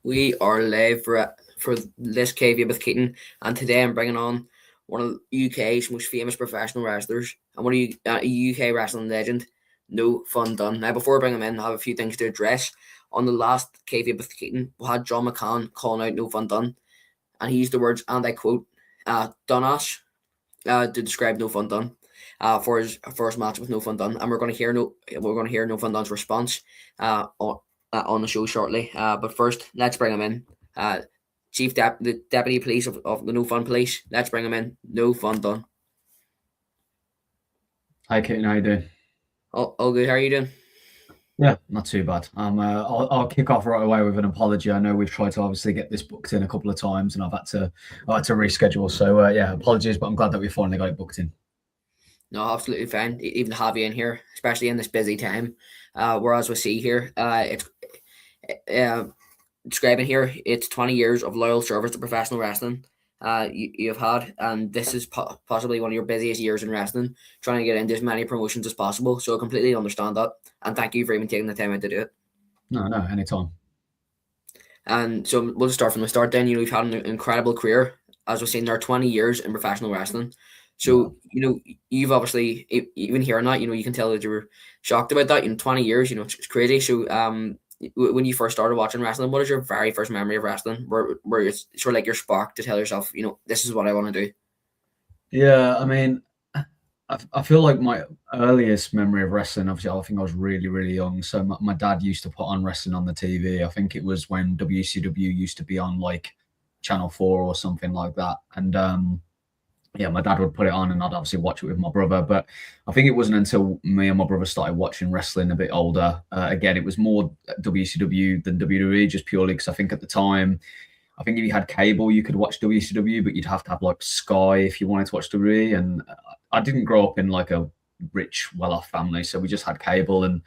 We are live for this KV with Keaton, and today I'm bringing on one of the UK's most famous professional wrestlers and one of a UK wrestling legend, No Fun Dunne. Now, before I bring him in, I have a few things to address. On the last KV with Keaton, we had John McCann calling out No Fun Dunne, and he used the words, and I quote, "Dunash," to describe No Fun Dunne. For his first match with No Fun Dunne, and we're going to hear No Fun Dunne's response on the show shortly. But first, let's bring him in. The Deputy Police of the No Fun Police. Let's bring him in. No Fun Dunne. Hi, Keaton. How you doing? All good. How are you doing? Yeah, not too bad. I'll kick off right away with an apology. I know we've tried to obviously get this booked in a couple of times, and I've had to reschedule. So yeah, apologies, but I'm glad that we finally got it booked in. No, absolutely fine. Even to have you in here, especially in this busy time. Whereas we see here, it's describing here, it's 20 years of loyal service to professional wrestling. You've had, and this is possibly one of your busiest years in wrestling, trying to get into as many promotions as possible. So I completely understand that, and thank you for even taking the time out to do it. No, anytime. And so we'll just start from the start. Then you've had an incredible career, as we've seen there, 20 years in professional wrestling. So, you've obviously, even hearing that, you can tell that you were shocked about that. 20 years, it's crazy. So, when you first started watching wrestling, what is your very first memory of wrestling where it's sort of like your spark to tell yourself, this is what I want to do? Yeah, I mean, I feel like my earliest memory of wrestling, obviously, I think I was really, really young. So my dad used to put on wrestling on the TV. I think it was when WCW used to be on like Channel 4 or something like that. And yeah, my dad would put it on and I'd obviously watch it with my brother. But I think it wasn't until me and my brother started watching wrestling a bit older. Again, it was more WCW than WWE, just purely because I think at the time, I think if you had cable, you could watch WCW, but you'd have to have like Sky if you wanted to watch WWE. And I didn't grow up in like a rich, well-off family, so we just had cable. And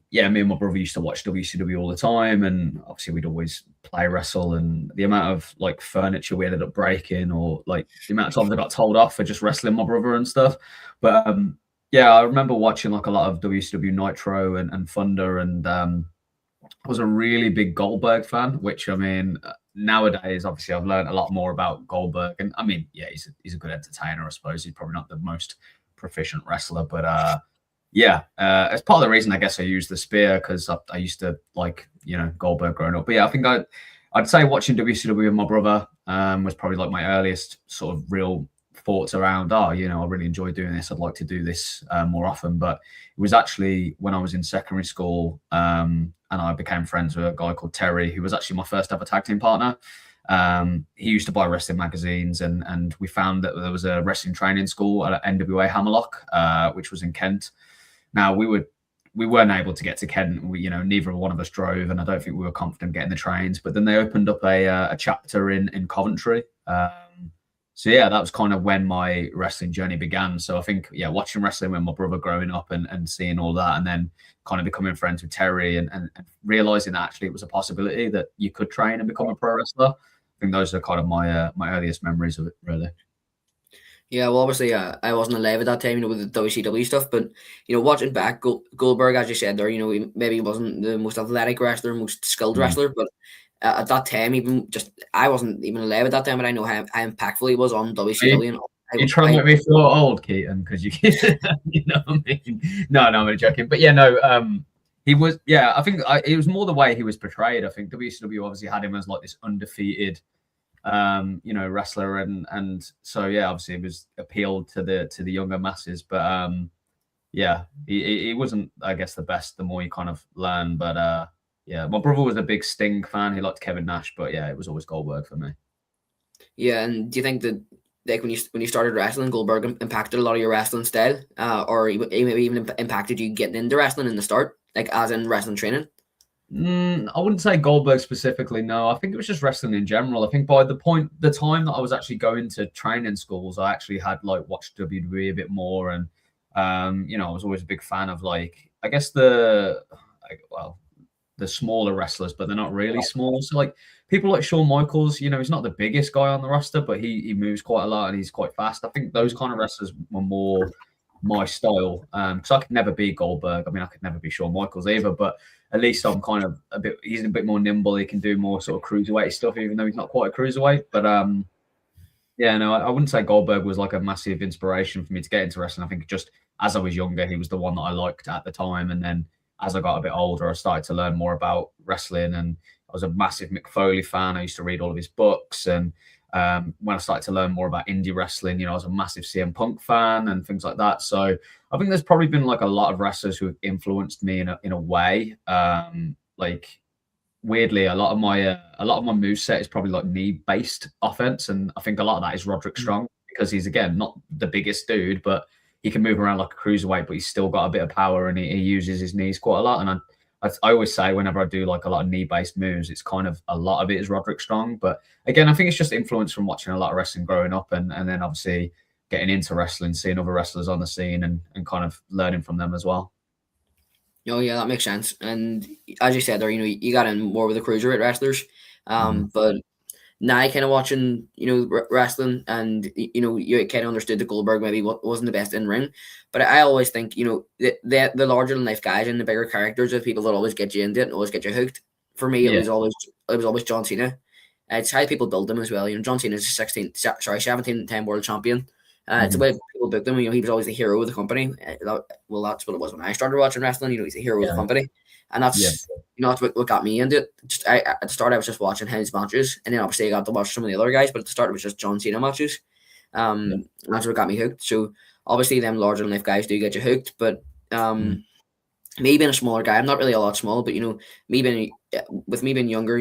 yeah, me and my brother used to watch WCW all the time, and obviously we'd always play wrestle. And the amount of like furniture we ended up breaking, or like the amount of times I got told off for just wrestling my brother and stuff. But yeah, I remember watching like a lot of WCW Nitro and Thunder, and I was a really big Goldberg fan. Which, I mean, nowadays obviously I've learned a lot more about Goldberg, and I mean, yeah, he's a good entertainer. I suppose he's probably not the most proficient wrestler, but yeah, it's part of the reason I guess I used the spear, because I used to like, Goldberg growing up. But yeah, I think I'd say watching WCW with my brother was probably like my earliest sort of real thoughts around, I really enjoy doing this. I'd like to do this more often. But it was actually when I was in secondary school, and I became friends with a guy called Terry, who was actually my first ever tag team partner. He used to buy wrestling magazines, and we found that there was a wrestling training school at NWA Hammerlock, which was in Kent. Now we weren't able to get to Kent. Neither one of us drove, and I don't think we were confident getting the trains. But then they opened up a chapter in Coventry. So yeah, that was kind of when my wrestling journey began. So I think, yeah, watching wrestling with my brother growing up and seeing all that, and then kind of becoming friends with Terry and realizing that actually it was a possibility that you could train and become a pro wrestler. I think those are kind of my earliest memories of it, really. Yeah, well, obviously, I wasn't alive at that time, with the WCW stuff. But watching back, Goldberg, as you said there, maybe he wasn't the most athletic wrestler, most skilled wrestler, but at that time, I wasn't even alive at that time, but I know how impactful he was on WCW. You're trying to make me feel old, Keaton, because you know what I mean? No, I'm joking. But yeah, no, he was. Yeah, I think it was more the way he was portrayed. I think WCW obviously had him as like this undefeated, wrestler, and so yeah, obviously it was appealed to the younger masses. But yeah, he wasn't, I guess, the best. The more you kind of learn, but yeah, my brother was a big Sting fan. He liked Kevin Nash, but yeah, it was always Goldberg for me. Yeah, and do you think that, like, when you started wrestling, Goldberg impacted a lot of your wrestling style, or he maybe even impacted you getting into wrestling in the start, like as in wrestling training? I wouldn't say Goldberg specifically. No, I think it was just wrestling in general. I think by the time that I was actually going to training schools, I actually had like watched WWE a bit more, and I was always a big fan of, like, I guess the smaller wrestlers, but they're not really small. So like people like Shawn Michaels, he's not the biggest guy on the roster, but he moves quite a lot and he's quite fast. I think those kind of wrestlers were more my style. Because I could never be Goldberg. I mean, I could never be Shawn Michaels either. But at least I'm kind of a bit. He's a bit more nimble. He can do more sort of cruiserweight stuff, even though he's not quite a cruiserweight. But yeah, no, I wouldn't say Goldberg was like a massive inspiration for me to get into wrestling. I think just as I was younger, he was the one that I liked at the time. And then as I got a bit older, I started to learn more about wrestling. And I was a massive Mick Foley fan. I used to read all of his books. And when I started to learn more about indie wrestling, I was a massive CM Punk fan and things like that. So I think there's probably been like a lot of wrestlers who have influenced me in a way. Like weirdly, a lot of my moveset is probably like knee-based offense, and I think a lot of that is Roderick Strong because he's again not the biggest dude, but he can move around like a cruiserweight, but he's still got a bit of power and he uses his knees quite a lot. And I always say whenever I do like a lot of knee-based moves, it's kind of a lot of it is Roderick Strong. But again, I think it's just influence from watching a lot of wrestling growing up, and then obviously getting into wrestling, seeing other wrestlers on the scene, and kind of learning from them as well. Oh yeah, that makes sense. And as you said there, you got in more with the cruiserweight wrestlers. But now kind of watching, wrestling, and you kind of understood that Goldberg maybe wasn't the best in ring. But I always think, the larger than life guys and the bigger characters are the people that always get you into it and always get you hooked. For me, it was always John Cena. It's how people build them as well. John Cena is 17-10 world champion. It's the way people booked him. He was always the hero of the company. Well, that's what it was when I started watching wrestling. He's the hero of the company, and that's that's what got me into it. Just at the start, I was just watching his matches, and then obviously I got to watch some of the other guys. But at the start, it was just John Cena matches. That's what got me hooked. So obviously, them larger than life guys do get you hooked. But me being a smaller guy, I'm not really a lot small, but me being younger,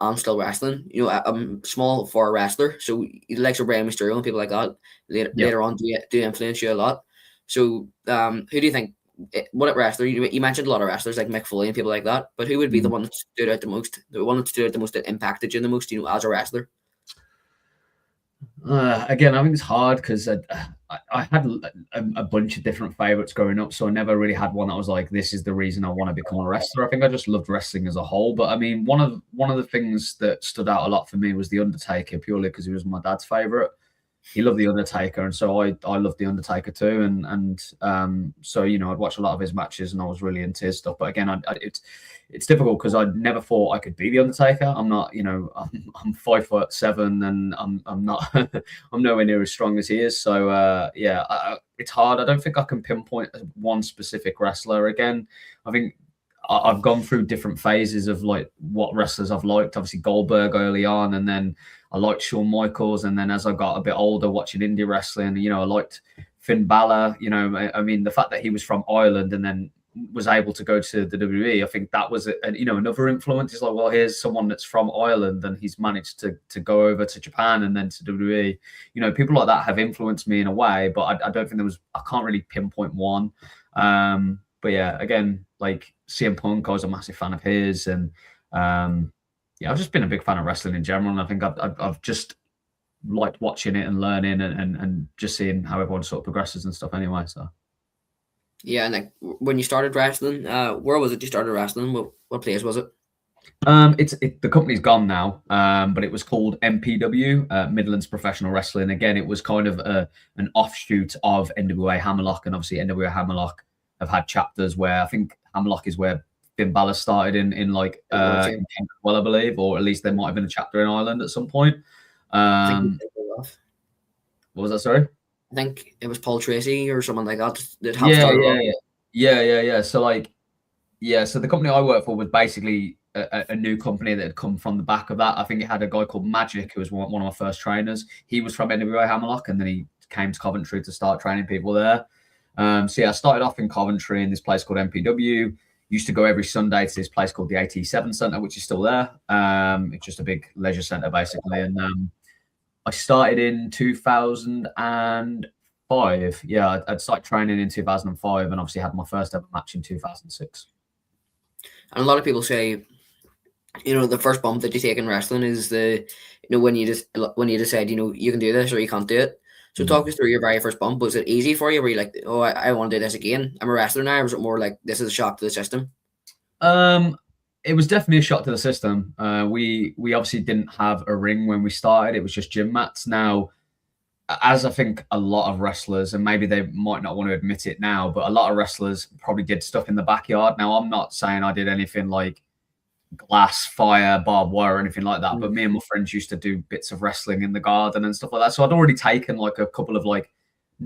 I'm still wrestling. I'm small for a wrestler, so the likes of Rey Mysterio and people like that later on do influence you a lot. So who do you think? What wrestler? You mentioned a lot of wrestlers like Mick Foley and people like that, but who would be the one that stood out the most? The one that stood out the most, that impacted you the most? As a wrestler. Again, I think it's hard because I had a bunch of different favorites growing up, so I never really had one that was like, this is the reason I want to become a wrestler. I think I just loved wrestling as a whole. But I mean, one of the things that stood out a lot for me was The Undertaker, purely because he was my dad's favorite. He loved The Undertaker, and so I loved The Undertaker too. And so I'd watch a lot of his matches, and I was really into his stuff. But again, it's difficult because I never thought I could be The Undertaker. I'm not, I'm 5'7", and I'm not I'm nowhere near as strong as he is. So it's hard. I don't think I can pinpoint one specific wrestler. Again, I think I've gone through different phases of like what wrestlers I've liked. Obviously Goldberg early on, and then I liked Shawn Michaels, and then as I got a bit older, watching indie wrestling, I liked Finn Balor. I mean, the fact that he was from Ireland and then was able to go to the WWE, I think that was another influence. It's like, well, here's someone that's from Ireland and he's managed to go over to Japan and then to WWE. People like that have influenced me in a way, but I don't think I can't really pinpoint one. But yeah, again, like CM Punk, I was a massive fan of his, and I've just been a big fan of wrestling in general, and I think I've just liked watching it and learning and just seeing how everyone sort of progresses and stuff anyway. So yeah, and like when you started wrestling, where was it you started wrestling? What place was it? The company's gone now, but it was called MPW, Midlands Professional Wrestling. Again, it was kind of an offshoot of NWA Hammerlock, and obviously NWA Hammerlock have had chapters where I think Hammerlock is where Finn Balor started in like I believe, or at least there might have been a chapter in Ireland at some point. What was that? Sorry, I think it was Paul Tracy or someone like that. Yeah. So the company I worked for was basically a new company that had come from the back of that. I think it had a guy called Magic who was one of my first trainers. He was from NWA Hammerlock, and then he came to Coventry to start training people there. I started off in Coventry in this place called MPW. Used to go every Sunday to this place called the AT7 Centre, which is still there. It's just a big leisure centre, basically. And I started in 2005. Yeah, I'd started training in 2005, and obviously had my first ever match in 2006. And a lot of people say, the first bump that you take in wrestling is when you decide, you can do this or you can't do it. So talk us through your very first bump. Was it easy for you? Were you like, oh, I want to do this again? I'm a wrestler now. Or was it more like, this is a shock to the system? It was definitely a shock to the system. We obviously didn't have a ring when we started. It was just gym mats. Now, as I think a lot of wrestlers, and maybe they might not want to admit it now, but a lot of wrestlers probably did stuff in the backyard. Now, I'm not saying I did anything like glass, fire, barbed wire, or anything like that, but me and my friends used to do bits of wrestling in the garden and stuff like that. So I'd already taken like a couple of like,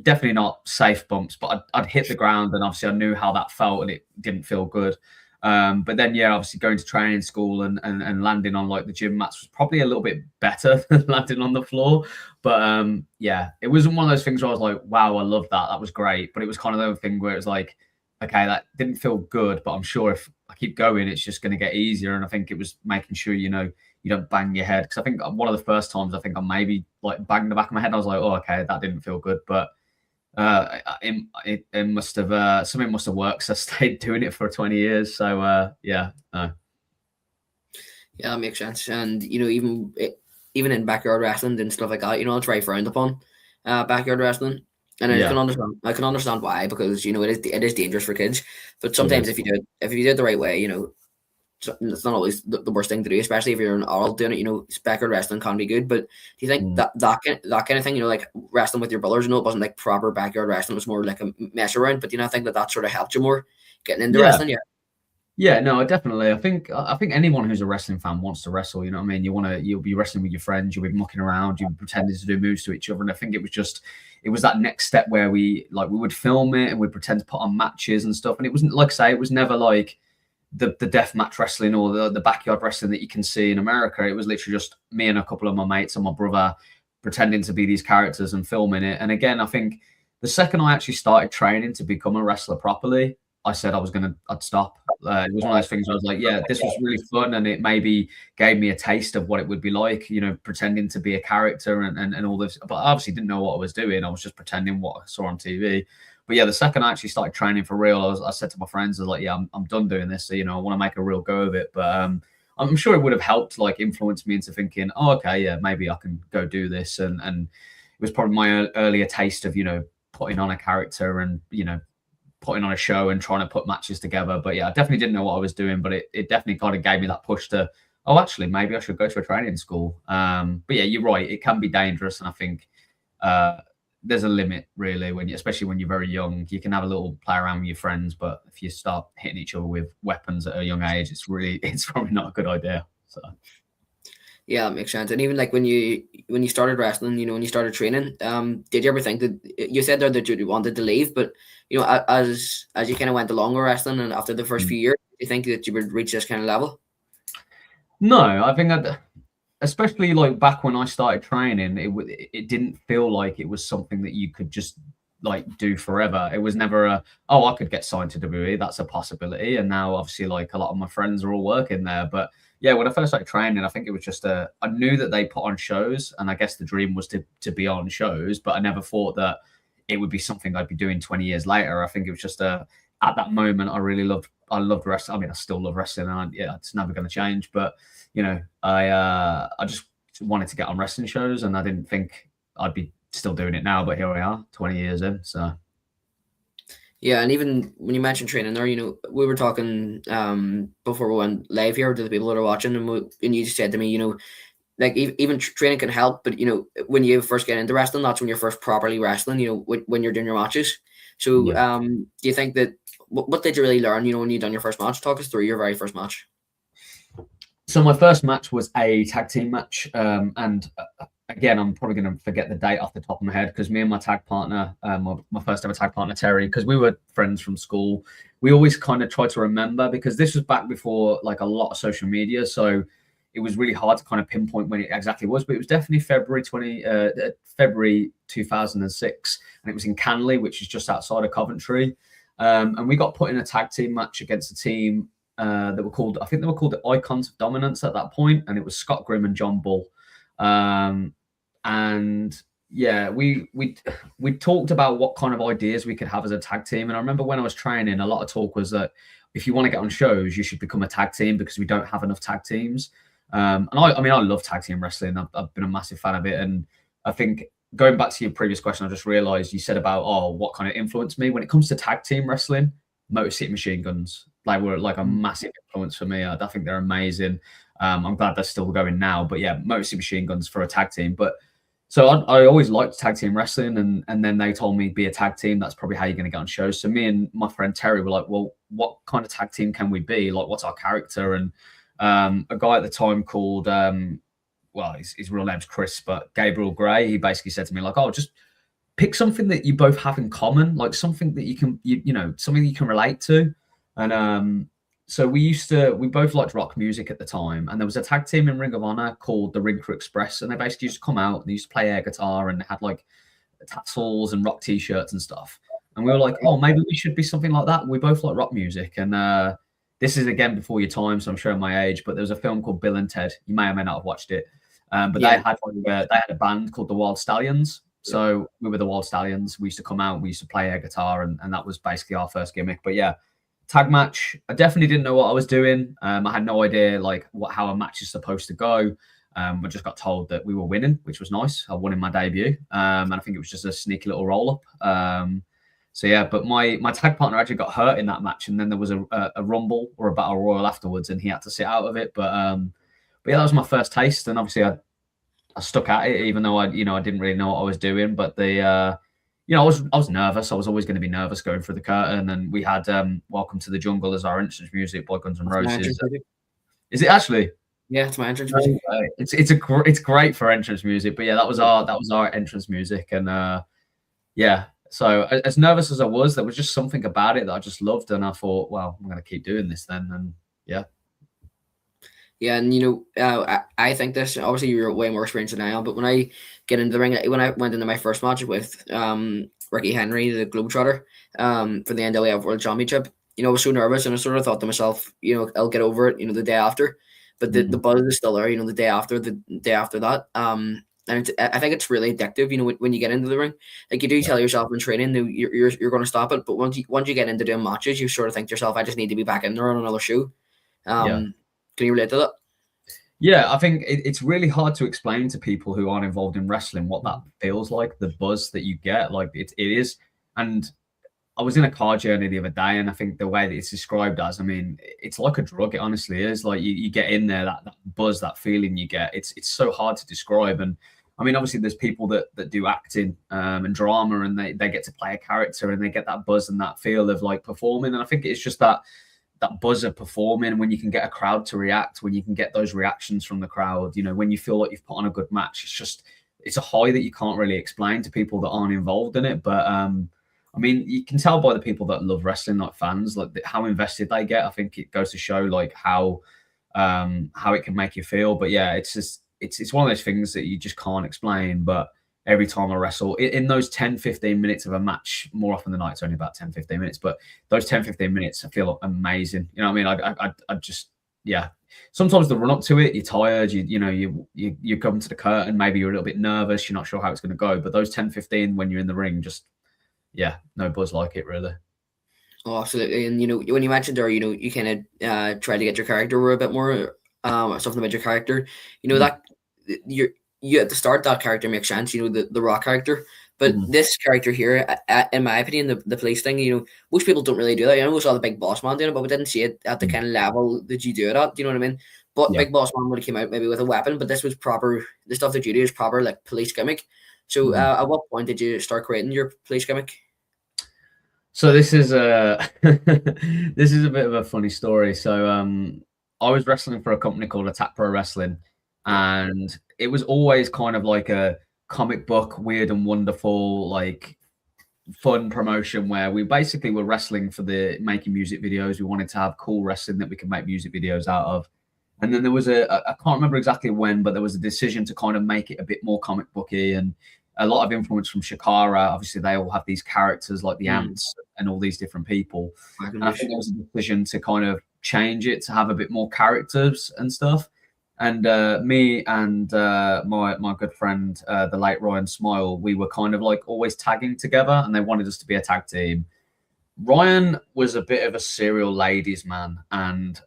definitely not safe bumps, but I'd hit the ground, and obviously I knew how that felt, and it didn't feel good. But then, yeah, obviously going to training school and landing on like the gym mats was probably a little bit better than landing on the floor. But yeah, it wasn't one of those things where I was like, wow, I love that. That was great. But it was kind of the thing where it was like, okay, that didn't feel good, but I'm sure if I keep going, it's just going to get easier. And I think it was making sure, you don't bang your head. Because I think one of the first times I think I maybe like banged the back of my head. I was like, oh, okay, that didn't feel good. But it must have something must have worked. So I stayed doing it for 20 years. So yeah, yeah, that makes sense. And even in backyard wrestling and stuff like that, it's very frowned upon, backyard wrestling. And I can understand why, because it is dangerous for kids. But sometimes if you do it the right way, it's not always the worst thing to do, especially if you're an adult doing it. Backyard wrestling can be good, but do you think that kind of thing, like wrestling with your brothers, it wasn't like proper backyard wrestling, it was more like a mess around, but do you not think that sort of helped you more getting into wrestling? Yeah, no, definitely. I think anyone who's a wrestling fan wants to wrestle. You know what I mean? You'll be wrestling with your friends. You'll be mucking around. You'll be pretending to do moves to each other. And I think it was that next step where we would film it and we'd pretend to put on matches and stuff. And it wasn't, like I say, it was never like the death match wrestling or the backyard wrestling that you can see in America. It was literally just me and a couple of my mates and my brother pretending to be these characters and filming it. And again, I think the second I actually started training to become a wrestler properly, I said I'd stop. It was one of those things where I was like, yeah, this was really fun, and it maybe gave me a taste of what it would be like, pretending to be a character and all this. But I obviously didn't know what I was doing. I was just pretending what I saw on TV. But yeah, the second I actually started training for real, I said to my friends, I was like, yeah, I'm done doing this. So, I want to make a real go of it. But I'm sure it would have helped, like, influence me into thinking, oh, okay, yeah, maybe I can go do this. And it was probably my earlier taste of, putting on a character and, putting on a show and trying to put matches together. But yeah, I definitely didn't know what I was doing, but it definitely kind of gave me that push to, oh, actually, maybe I should go to a training school. But yeah, you're right. It can be dangerous. And I think there's a limit, really, especially when you're very young. You can have a little play around with your friends, but if you start hitting each other with weapons at a young age, it's probably not a good idea. So. Yeah, that makes sense. And even like when you started wrestling, when you started training, did you ever think that you said there that you wanted to leave, but as you kind of went along with wrestling and after the first few years, do you think that you would reach this kind of level? No, I think especially like back when I started training, it didn't feel like it was something that you could just like do forever. It was never I could get signed to WWE. That's a possibility. And now obviously like a lot of my friends are all working there, but yeah, when I first started training, I think it was just I knew that they put on shows, and I guess the dream was to be on shows, but I never thought that it would be something I'd be doing 20 years later. I think it was just at that moment, I loved wrestling. I mean, I still love wrestling, and it's never going to change. But I just wanted to get on wrestling shows, and I didn't think I'd be still doing it now. But here we are, 20 years in. So. Yeah, and even when you mentioned training there, we were talking before we went live here to the people that are watching, and you just said to me, like even training can help, but when you first get into wrestling, that's when you're first properly wrestling. When you're doing your matches. So, do you think that what did you really learn? When you done your first match, talk us through your very first match. So my first match was a tag team match, and again, I'm probably going to forget the date off the top of my head because me and my tag partner, my first ever tag partner, Terry, because we were friends from school, we always kind of tried to remember, because this was back before like a lot of social media. So it was really hard to kind of pinpoint when it exactly was, but it was definitely February 2006. And it was in Canley, which is just outside of Coventry. And we got put in a tag team match against a team that were called, I think they were called the Icons of Dominance at that point. And it was Scott Grimm and John Bull. And yeah, we talked about what kind of ideas we could have as a tag team. And I remember when I was training, a lot of talk was that if you want to get on shows, you should become a tag team because we don't have enough tag teams. And I mean, I love tag team wrestling. I've been a massive fan of it. And I think going back to your previous question, I just realized you said about, what kind of influenced me when it comes to tag team wrestling. Motor City Machine Guns were like a massive influence for me. I think they're amazing. I'm glad they're still going now, but yeah, Motor City Machine Guns for a tag team. But So I always liked tag team wrestling, and then they told me be a tag team. That's probably how you're going to get on shows. So me and my friend Terry were like, well, what kind of tag team can we be? Like, what's our character? And a guy at the time called, well, his real name's Chris, but Gabriel Gray, he basically said to me like, oh, just pick something that you both have in common, like something that you can, something you can relate to. And so we both liked rock music at the time, and there was a tag team in Ring of Honor called the Ring Crew Express, and they basically used to come out and they used to play air guitar, and they had like tassels and rock t-shirts and stuff. And we were like, oh, maybe we should be something like that. We both like rock music. And this is again before your time, so I'm showing my age, but there was a film called Bill and Ted. You may or may not have watched it. But they had a band called the Wild Stallions. So we were the Wild Stallions. We used to come out, we used to play air guitar, and that was basically our first gimmick. But yeah, tag match, I definitely didn't know what I was doing. I had no idea like how a match is supposed to go. I just got told that we were winning, which was nice. I won in my debut, and I think it was just a sneaky little roll up. So yeah, but my tag partner actually got hurt in that match, and then there was a rumble or a battle royal afterwards, and he had to sit out of it. But yeah, that was my first taste, and obviously I stuck at it, even though I didn't really know what I was doing. But I was nervous. I was always going to be nervous going through the curtain. And we had "Welcome to the Jungle" as our entrance music by Guns N' Roses. Is it actually? Yeah, it's my entrance music. It's great for entrance music. But yeah, that was our entrance music. And yeah, so as nervous as I was, there was just something about it that I just loved, and I thought, well, I'm going to keep doing this then. And yeah. Yeah, and I think this, obviously you're way more experienced than I am, but when I get into the ring, when I went into my first match with Ricky Henry, the Globetrotter, for the NWF World Championship, I was so nervous, and I sort of thought to myself, I'll get over it, the day after, but the buzz is still there, the day after that. And I think it's really addictive, when you get into the ring. Like, you do tell yourself in training that you're going to stop it, but once you get into doing matches, you sort of think to yourself, I just need to be back in there on another show. Can you relate to that? Yeah, I think it's really hard to explain to people who aren't involved in wrestling what that feels like, the buzz that you get. Like it is. And I was in a car journey the other day, and I think the way that it's described as, it's like a drug. It honestly is. Like you get in there, that buzz, that feeling you get. It's so hard to describe. And obviously there's people that do acting and drama, and they get to play a character, and they get that buzz and that feel of like performing. And I think it's just that buzz of performing, when you can get a crowd to react, when you can get those reactions from the crowd, when you feel like you've put on a good match, it's a high that you can't really explain to people that aren't involved in it. But you can tell by the people that love wrestling, like fans, like how invested they get. I think it goes to show like how it can make you feel. But yeah, it's one of those things that you just can't explain. But every time I wrestle, in those 10-15 minutes of a match, more often than not, it's only about 10-15 minutes, but those 10-15 minutes, I feel amazing. I just, yeah. Sometimes the run up to it, you're tired, you come to the curtain, maybe you're a little bit nervous, you're not sure how it's going to go, but those 10-15 when you're in the ring, just, yeah, no buzz like it, really. Oh, absolutely. And, when you mentioned there, you kind of try to get your character a bit more, something about your character, that you at the start, that character makes sense, the Rock character, but this character here, in my opinion, the police thing, most people don't really do that. We saw the Big Boss Man doing it, but we didn't see it at the kind of level that you do it at. Do you know what I mean? But Big Boss Man would have came out maybe with a weapon, but this was proper. The stuff that you do is proper, like, police gimmick. So, at what point did you start creating your police gimmick? So this is a this is a bit of a funny story. So I was wrestling for a company called Attack Pro Wrestling, and it was always kind of like a comic book, weird and wonderful, like fun promotion where we basically were wrestling for making music videos. We wanted to have cool wrestling that we could make music videos out of. And then there was I can't remember exactly when, but there was a decision to kind of make it a bit more comic booky, and a lot of influence from Shikara. Obviously, they all have these characters like the Ants and all these different people. And I think there was a decision to kind of change it to have a bit more characters and stuff. And me and my good friend, the late Ryan Smile, we were kind of like always tagging together, and they wanted us to be a tag team. Ryan was a bit of a serial ladies man, and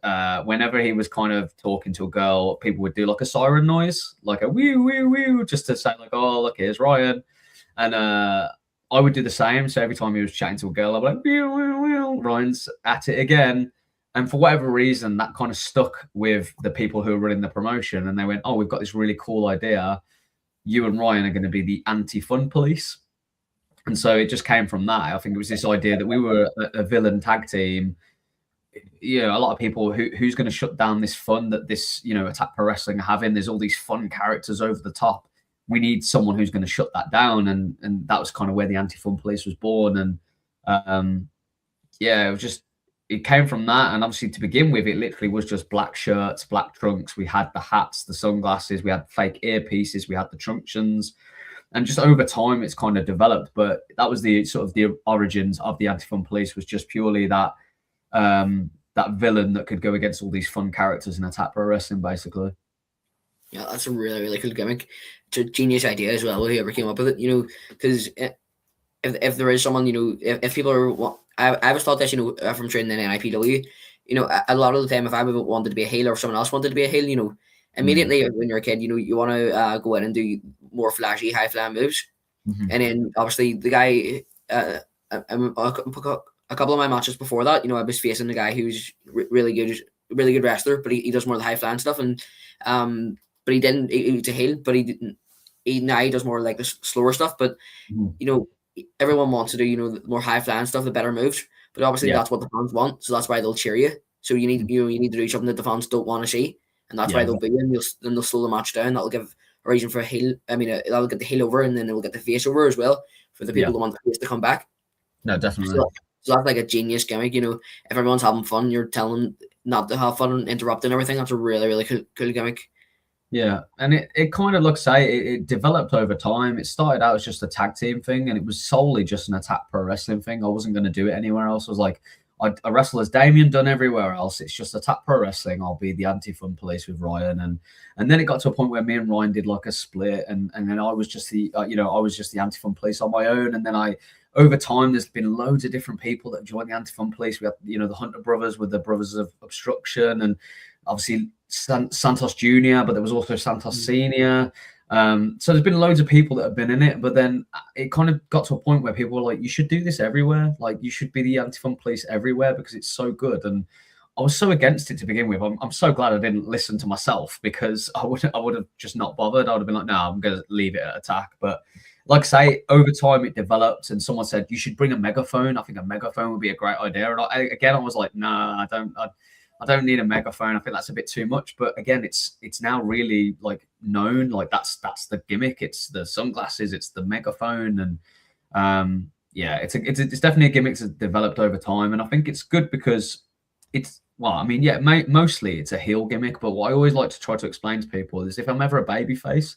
whenever he was kind of talking to a girl, people would do like a siren noise, like a wee wee wee, just to say like, oh, look, here's Ryan. And I would do the same. So every time he was chatting to a girl, I'd be like, wee wee wee, Ryan's at it again. And for whatever reason, that kind of stuck with the people who were running the promotion, and they went, oh, we've got this really cool idea. you and Ryan are going to be the anti-fun police. And so it just came from that. I think it was this idea that we were a villain tag team. You know, a lot of people who's going to shut down this fun that this, you know, Attack Pro Wrestling are having. There's all these fun characters over the top. We need someone who's going to shut that down. And that was kind of where the anti-fun police was born. And yeah, it was just, it came from that. And obviously to begin with, it literally was just black shirts, black trunks. We had the hats, the sunglasses, we had fake earpieces, we had the truncheons. And just over time, it's kind of developed. But that was the sort of the origins of the Anti-Fun Police, was just purely that that villain that could go against all these fun characters in Attack Pro Wrestling, basically. Yeah, that's a really, really cool gimmick. It's a genius idea as well, whoever came up with it, you know, because if there is someone, you know, if people are, I was taught this, you know, from training in NIPW, you know, a lot of the time, if I wanted to be a heel or if someone else wanted to be a heel, you know, immediately when you're a kid, you know, you want to go in and do more flashy, high flying moves. And then obviously the guy, a couple of my matches before that, you know, I was facing the guy who's really good wrestler, but he does more of the high flying stuff. And but he didn't. He was a heel, but he didn't. Now he does more like the slower stuff. But you know, everyone wants to do, you know, the more high flying stuff, the better moves. But obviously that's what the fans want, so that's why they'll cheer you. So you need you need to do something that the fans don't want to see, and that's why they'll boo you, and they'll slow the match down. That'll give a reason for a heel. I mean, that'll get the heel over, and then it'll get the face over as well for the people that want the face to come back. No, definitely. So that's like a genius gimmick, you know. If everyone's having fun, you're telling them not to have fun and interrupting everything. That's a really, really cool gimmick. Yeah, and it kind of looks like it developed over time. It started out as just a tag team thing, and it was solely just an Attack Pro Wrestling thing. I wasn't going to do it anywhere else. I was like, I wrestle as Damian Dunne everywhere else. It's just Attack Pro Wrestling. I'll be the anti-fun police with Ryan, and then it got to a point where me and Ryan did like a split, and then I was just the I was just the anti-fun police on my own, and then over time, there's been loads of different people that joined the Anti-Fun Police. We had, you know, the Hunter brothers with the Brothers of Obstruction, and obviously Santos Jr., but there was also Santos Senior. So there's been loads of people that have been in it, but then it kind of got to a point where people were like, you should do this everywhere. Like, you should be the Anti-Fun Police everywhere because it's so good. And I was so against it to begin with. I'm so glad I didn't listen to myself, because I would have just not bothered. I would have been like, no, I'm going to leave it at Attack. But like I say, over time it developed, and someone said you should bring a megaphone. I think a megaphone would be a great idea. And I was like, nah, I don't need a megaphone. I think that's a bit too much. But again, it's now really like known. Like that's the gimmick. It's the sunglasses. It's the megaphone, and yeah, it's definitely a gimmick that's developed over time. And I think it's good because it's, well, I mean, yeah, mostly it's a heel gimmick. But what I always like to try to explain to people is, if I'm ever a babyface,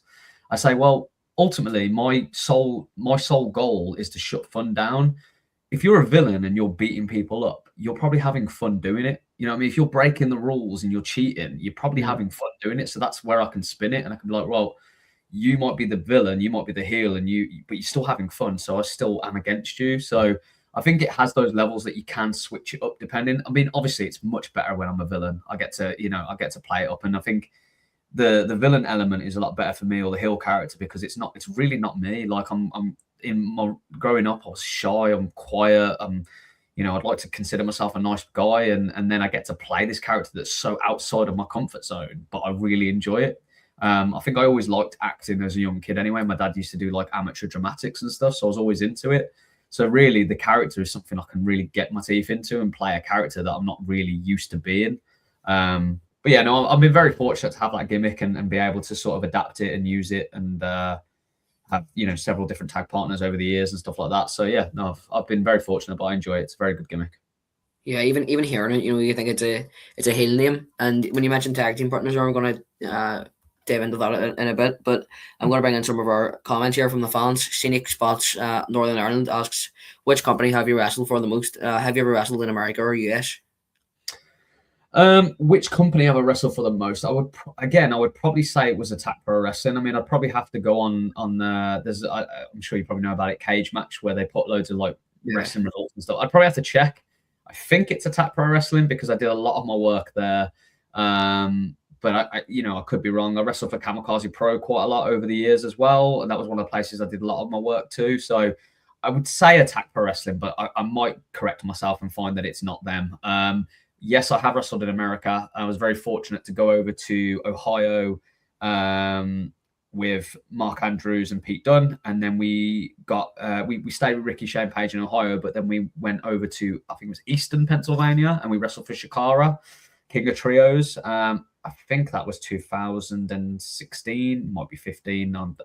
I say, well, ultimately, my sole goal is to shut fun down. If you're a villain and you're beating people up, you're probably having fun doing it. You know what I mean? If you're breaking the rules and you're cheating, you're probably having fun doing it. So that's where I can spin it, and I can be like, well, you might be the villain, you might be the heel, but you're still having fun. So I still am against you. So I think it has those levels that you can switch it up depending. I mean, obviously, it's much better when I'm a villain. I get to play it up, and I think the villain element is a lot better for me, or the heel character, because it's really not me. Like I'm in my growing up, I was shy, I'm quiet, I'd like to consider myself a nice guy, and then I get to play this character that's so outside of my comfort zone, but I really enjoy it. I think I always liked acting as a young kid anyway. My dad used to do like amateur dramatics and stuff, so I was always into it. So really, the character is something I can really get my teeth into and play a character that I'm not really used to being. But yeah, no, I've been very fortunate to have that gimmick and be able to sort of adapt it and use it, and have, several different tag partners over the years and stuff like that. So yeah, no, I've been very fortunate, but I enjoy it. It's a very good gimmick. Yeah, even hearing it, you think it's a heel name. And when you mentioned tag team partners, I'm going to dive into that in a bit, but I'm going to bring in some of our comments here from the fans. Scenic Spots, Northern Ireland asks, which company have you wrestled for the most? Have you ever wrestled in America or US? Which company have I wrestled for the most? I would probably say it was Attack Pro Wrestling. I mean, I'd probably have to go on there's I'm sure you probably know about it, Cage Match, where they put loads of wrestling results and stuff. I'd probably have to check. I think it's Attack Pro Wrestling because I did a lot of my work there. But I could be wrong. I wrestled for Kamikaze Pro quite a lot over the years as well, and that was one of the places I did a lot of my work too. So I would say Attack Pro Wrestling, but I might correct myself and find that it's not them. Yes, I have wrestled in America. I was very fortunate to go over to Ohio with Mark Andrews and Pete Dunne, and then we got we stayed with Ricky Shane Page in Ohio, but then we went over to, I think it was Eastern Pennsylvania, and we wrestled for Shikara, King of Trios. I think that was 2016, might be 15. I'm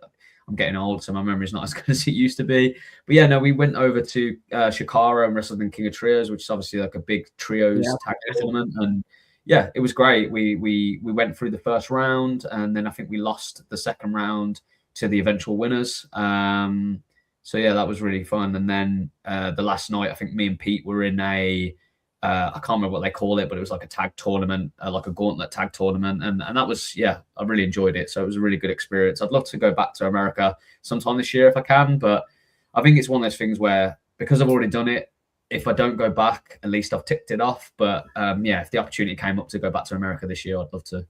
getting old, so my memory's not as good as it used to be. But yeah, no, we went over to Shikara and wrestled in King of Trios, which is obviously like a big trios tag tournament, and yeah, it was great. We went through the first round, and then I think we lost the second round to the eventual winners. So yeah, that was really fun. And then the last night, I think me and Pete were in a I can't remember what they call it, but it was like a tag tournament, like a gauntlet tag tournament, and that was, yeah, I really enjoyed it. So it was a really good experience. I'd love to go back to America sometime this year if I can, but I think it's one of those things where, because I've already done it, if I don't go back, at least I've ticked it off. But yeah, if the opportunity came up to go back to America this year, I'd love to.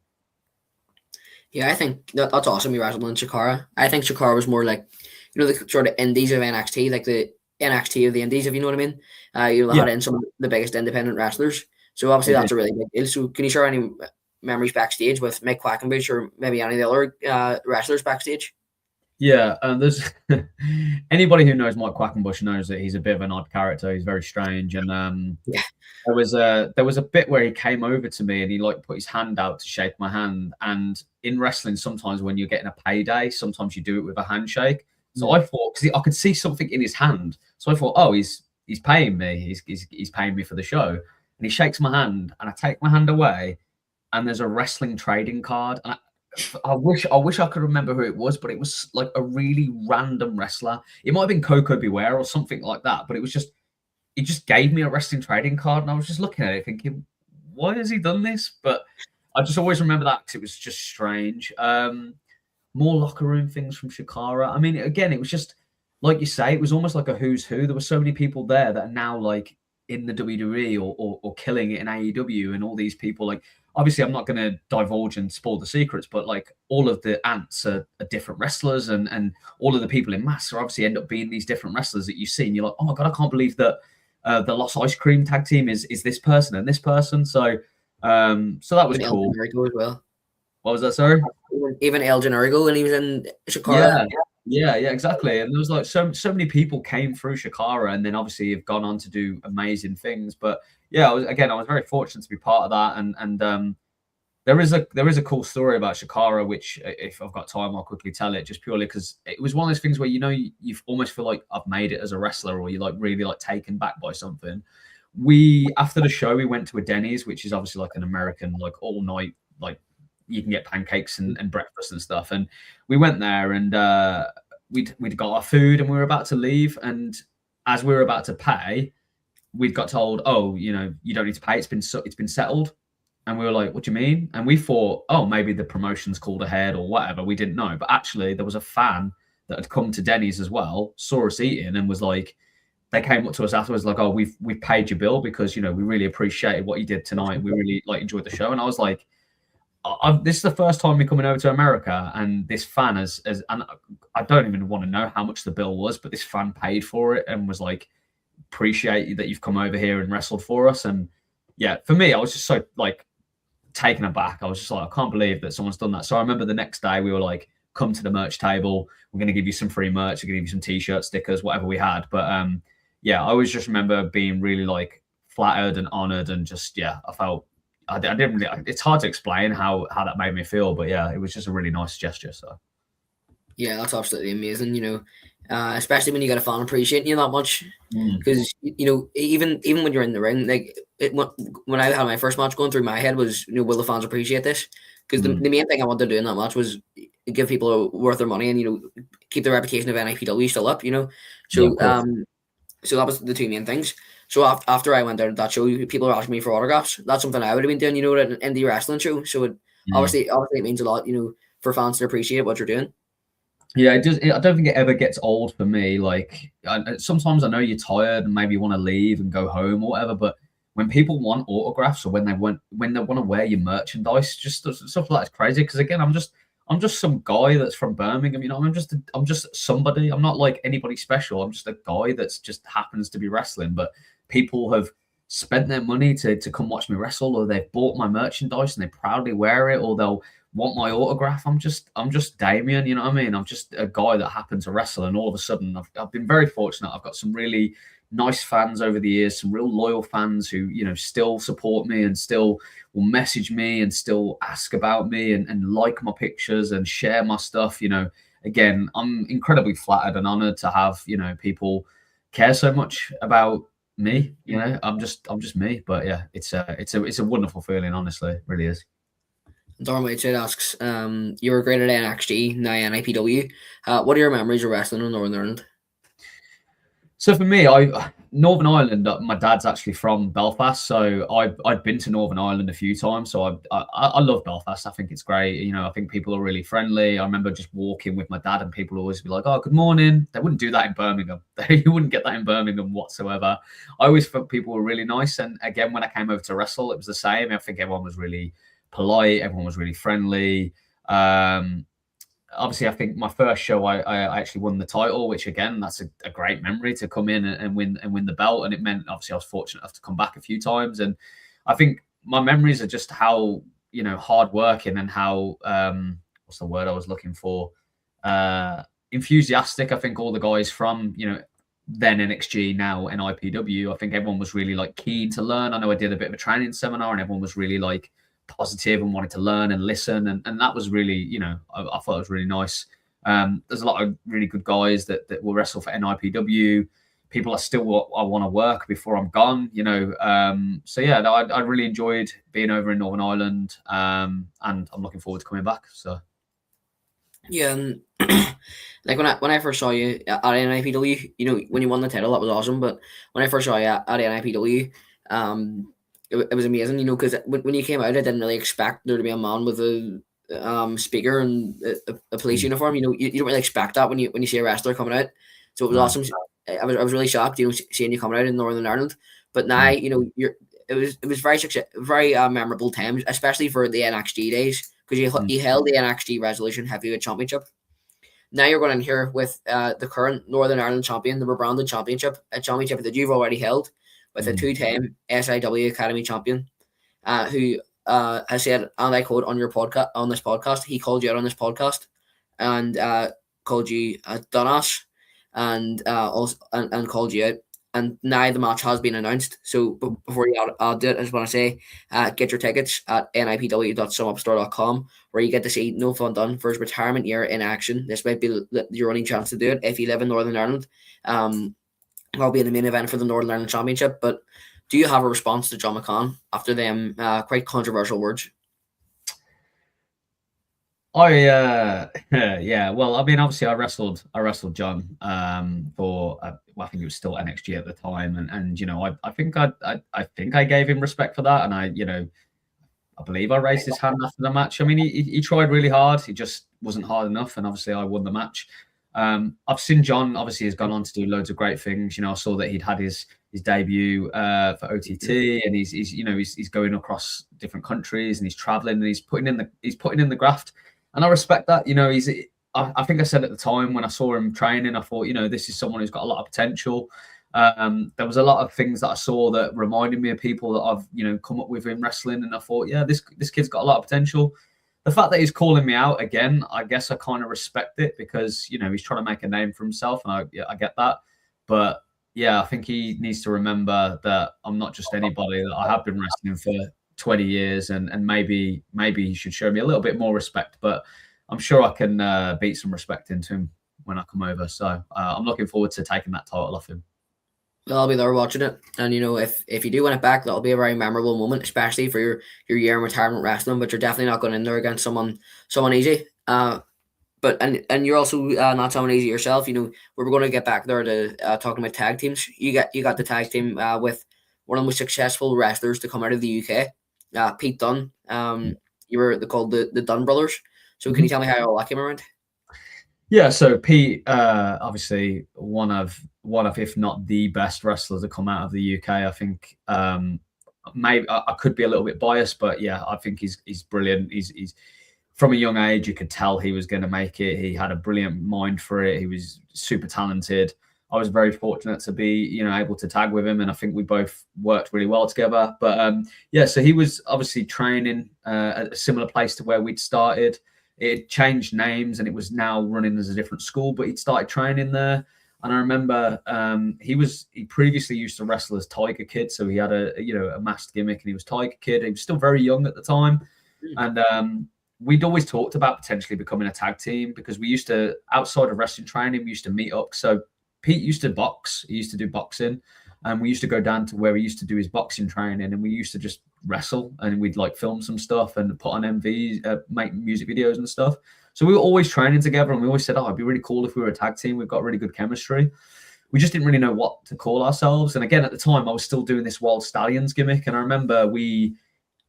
Yeah, I think that's awesome. You wrestled in Shikara. I think Shikara was more like, the sort of indies of NXT, like the NXT of the indies, if you know what I mean. You had in some of the biggest independent wrestlers. So obviously that's a really big deal. So can you share any memories backstage with Mick Quackenbush or maybe any of the other wrestlers backstage? Yeah, there's anybody who knows Mike Quackenbush knows that he's a bit of an odd character. He's very strange, and there was a bit where he came over to me and he like put his hand out to shake my hand. And in wrestling, sometimes when you're getting a payday, sometimes you do it with a handshake. So I thought, because I could see something in his hand, so I thought, oh, he's paying me. He's paying me for the show. And he shakes my hand, and I take my hand away, and there's a wrestling trading card. And I wish I could remember who it was, but it was like a really random wrestler. It might have been Coco Beware or something like that, but it just gave me a wrestling trading card, and I was just looking at it thinking, why has he done this? But I just always remember that because it was just strange. More locker room things from Shikara. I mean, again, it was just, like you say, it was almost like a who's who. There were so many people there that are now like in the WWE or killing it in AEW, and all these people, like, obviously I'm not going to divulge and spoil the secrets, but like all of the ants are different wrestlers, and all of the people in Mass are obviously end up being these different wrestlers that you see, and you're like, oh my God, I can't believe that the Lost Ice Cream tag team is this person and this person. So that was cool. As well. What was that, sorry? Even El Generico when he was in Shikara. Yeah, exactly. And there was like so many people came through Shikara, and then obviously have gone on to do amazing things. But yeah, I was very fortunate to be part of that. And there is a cool story about Shikara, which if I've got time, I'll quickly tell it, just purely because it was one of those things where you almost feel like I've made it as a wrestler, or you're like really like taken back by something. After the show, we went to a Denny's, which is obviously like an American like all night, like you can get pancakes and breakfast and stuff. And we went there, and we'd got our food, and we were about to leave. And as we were about to pay, we'd got told, oh, you don't need to pay. It's been settled. And we were like, what do you mean? And we thought, oh, maybe the promotion's called ahead or whatever. We didn't know. But actually, there was a fan that had come to Denny's as well, saw us eating, and was like, they came up to us afterwards like, oh, we've paid your bill because, we really appreciated what you did tonight. We really like enjoyed the show. And I was like, this is the first time we're coming over to America, and this fan and I don't even want to know how much the bill was, but this fan paid for it and was like, appreciate that you've come over here and wrestled for us. And yeah, for me, I was just so like taken aback. I was just like, I can't believe that someone's done that. So I remember the next day we were like, come to the merch table. We're going to give you some free merch. We're going to give you some t-shirts, stickers, whatever we had. But yeah, I always just remember being really like flattered and honored, and just, yeah, I felt, I didn't really, it's hard to explain how that made me feel, but yeah, it was just a really nice gesture. So yeah, that's absolutely amazing, especially when you got a fan appreciating you that much, because even when you're in the ring, like when I had my first match, going through my head was, will the fans appreciate this? Because the main thing I wanted to do in that match was give people worth their money, and keep the reputation of NIPW still up, so so that was the two main things. So after I went there to that show, people were asking me for autographs. That's something I would have been doing, at an indie wrestling show. So obviously it means a lot, for fans to appreciate what you're doing. Yeah, it does. I don't think it ever gets old for me. Like sometimes I know you're tired and maybe you want to leave and go home or whatever, but when people want autographs, or when they want to wear your merchandise, just stuff like that's crazy. Because again, I'm just some guy that's from Birmingham. I'm just somebody. I'm not like anybody special. I'm just a guy that's just happens to be wrestling. But people have spent their money to come watch me wrestle, or they've bought my merchandise and they proudly wear it, or they'll want my autograph. I'm just Damian, you know what I mean? I'm just a guy that happened to wrestle, and all of a sudden I've been very fortunate. I've got some really nice fans over the years, some real loyal fans who, you know, still support me and still will message me and still ask about me and like my pictures and share my stuff. You know, again, I'm incredibly flattered and honored to have, you know, people care so much about me. You know, I'm just me. But yeah, it's a wonderful feeling, honestly. It really is. Darren Whiteside asks, you were great at NXT, now NIPW. What are your memories of wrestling in Northern Ireland? So for me, Northern Ireland. My dad's actually from Belfast, so I'd been to Northern Ireland a few times. So I love Belfast. I think it's great. You know, I think people are really friendly. I remember just walking with my dad, and people always be like, "Oh, good morning." They wouldn't do that in Birmingham. You wouldn't get that in Birmingham whatsoever. I always felt people were really nice. And again, when I came over to wrestle, it was the same. I think everyone was really polite. Everyone was really friendly. Obviously, I think my first show, I actually won the title, which again, that's a great memory to come in and win the belt. And it meant, obviously, I was fortunate enough to come back a few times. And I think my memories are just how, you know, hard working and how what's the word I was looking for? Enthusiastic. I think all the guys from, you know, then NXG, now NIPW, I think everyone was really like keen to learn. I know I did a bit of a training seminar, and everyone was really like positive and wanted to learn and listen, and that was really, you know, I thought it was really nice. There's a lot of really good guys that will wrestle for NIPW. People I want to work before I'm gone, you know. So yeah, no, I really enjoyed being over in Northern Ireland, and I'm looking forward to coming back. So Yeah, and like when I first saw you at NIPW, you know, when you won the title, that was awesome. But when I first saw you at NIPW, it was amazing, you know, because when you came out, I didn't really expect there to be a man with a speaker and a police uniform. You know, you don't really expect that when you see a wrestler coming out. So it was awesome. I was really shocked, you know, seeing you coming out in Northern Ireland. But now, you know, it was very memorable times, especially for the NXT days, because you held the NXT Resolution Heavyweight Championship. Now you're going in here with the current Northern Ireland champion, the rebranded championship, a championship that you've already held, with a two-time SIW Academy champion, who has said, and I quote on this podcast, he called you out on this podcast, and called you a Dunne, and also and called you out. And now the match has been announced. So before you do it, I just want to say, get your tickets at nipw.sumupstore.com, where you get to see No Fun Dunne for his retirement year in action. This might be your only chance to do it if you live in Northern Ireland. I'll be in the main event for the Northern Ireland Championship. But do you have a response to John McCann after them quite controversial words? Yeah, well, I mean, obviously I wrestled John for I think it was still NXG at the time, and you know, I think I gave him respect for that, and I believe I raised his hand after the match. I mean, he tried really hard, he just wasn't hard enough, and obviously I won the match. I've seen John obviously has gone on to do loads of great things. You know, I saw that he'd had his debut for OTT, and he's going across different countries, and he's traveling, and he's putting in the graft. And I respect that. You know, I think I said at the time when I saw him training, I thought, you know, this is someone who's got a lot of potential. There was a lot of things that I saw that reminded me of people that I've, you know, come up with in wrestling. And I thought, yeah, this kid's got a lot of potential. The fact that he's calling me out again, I guess I kind of respect it, because, you know, he's trying to make a name for himself. And I get that. But yeah, I think he needs to remember that I'm not just anybody, that I have been wrestling for 20 years, and maybe he should show me a little bit more respect, but I'm sure I can beat some respect into him when I come over. So I'm looking forward to taking that title off him. Well, I'll be there watching it, and you know, if you do win it back, that'll be a very memorable moment, especially for your year in retirement wrestling. But you're definitely not going in there against someone easy. But you're also not someone easy yourself. You know, we're going to get back there to talking about tag teams. You got the tag team with one of the most successful wrestlers to come out of the UK, Pete Dunne. You were called the Dunne brothers. So can you tell me how all that came around? Yeah, so Pete, obviously one of if not the best wrestlers to come out of the UK. I think maybe I could be a little bit biased, but yeah, I think he's brilliant. He's from a young age, you could tell he was going to make it. He had a brilliant mind for it. He was super talented. I was very fortunate to be, you know, able to tag with him, and I think we both worked really well together. But yeah, so he was obviously training at a similar place to where we'd started. It changed names, and it was now running as a different school, but he'd started training there. And I remember he previously used to wrestle as Tiger Kid, so he had a masked gimmick, and he was Tiger Kid. He was still very young at the time, and we'd always talked about potentially becoming a tag team, because we used to, outside of wrestling training, we used to meet up. So Pete used to box. He used to do boxing. And we used to go down to where he used to do his boxing training, and we used to just wrestle, and we'd like film some stuff and put on MVs, make music videos and stuff. So we were always training together, and we always said, oh, it'd be really cool if we were a tag team. We've got really good chemistry. We just didn't really know what to call ourselves. And again, at the time, I was still doing this Wild Stallions gimmick. And I remember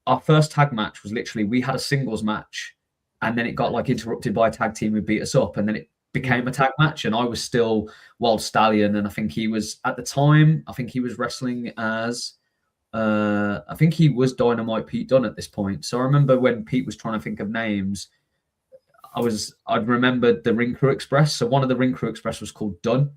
our first tag match was literally, we had a singles match, and then it got like interrupted by a tag team who beat us up, and then it became a tag match, and I was still Wild Stallion, and I think he was, at the time, I think he was wrestling as I think he was Dynamite Pete Dunne at this point. So I remember when Pete was trying to think of names, I'd remembered the Ring Crew Express. So one of the Ring Crew Express was called Dunne,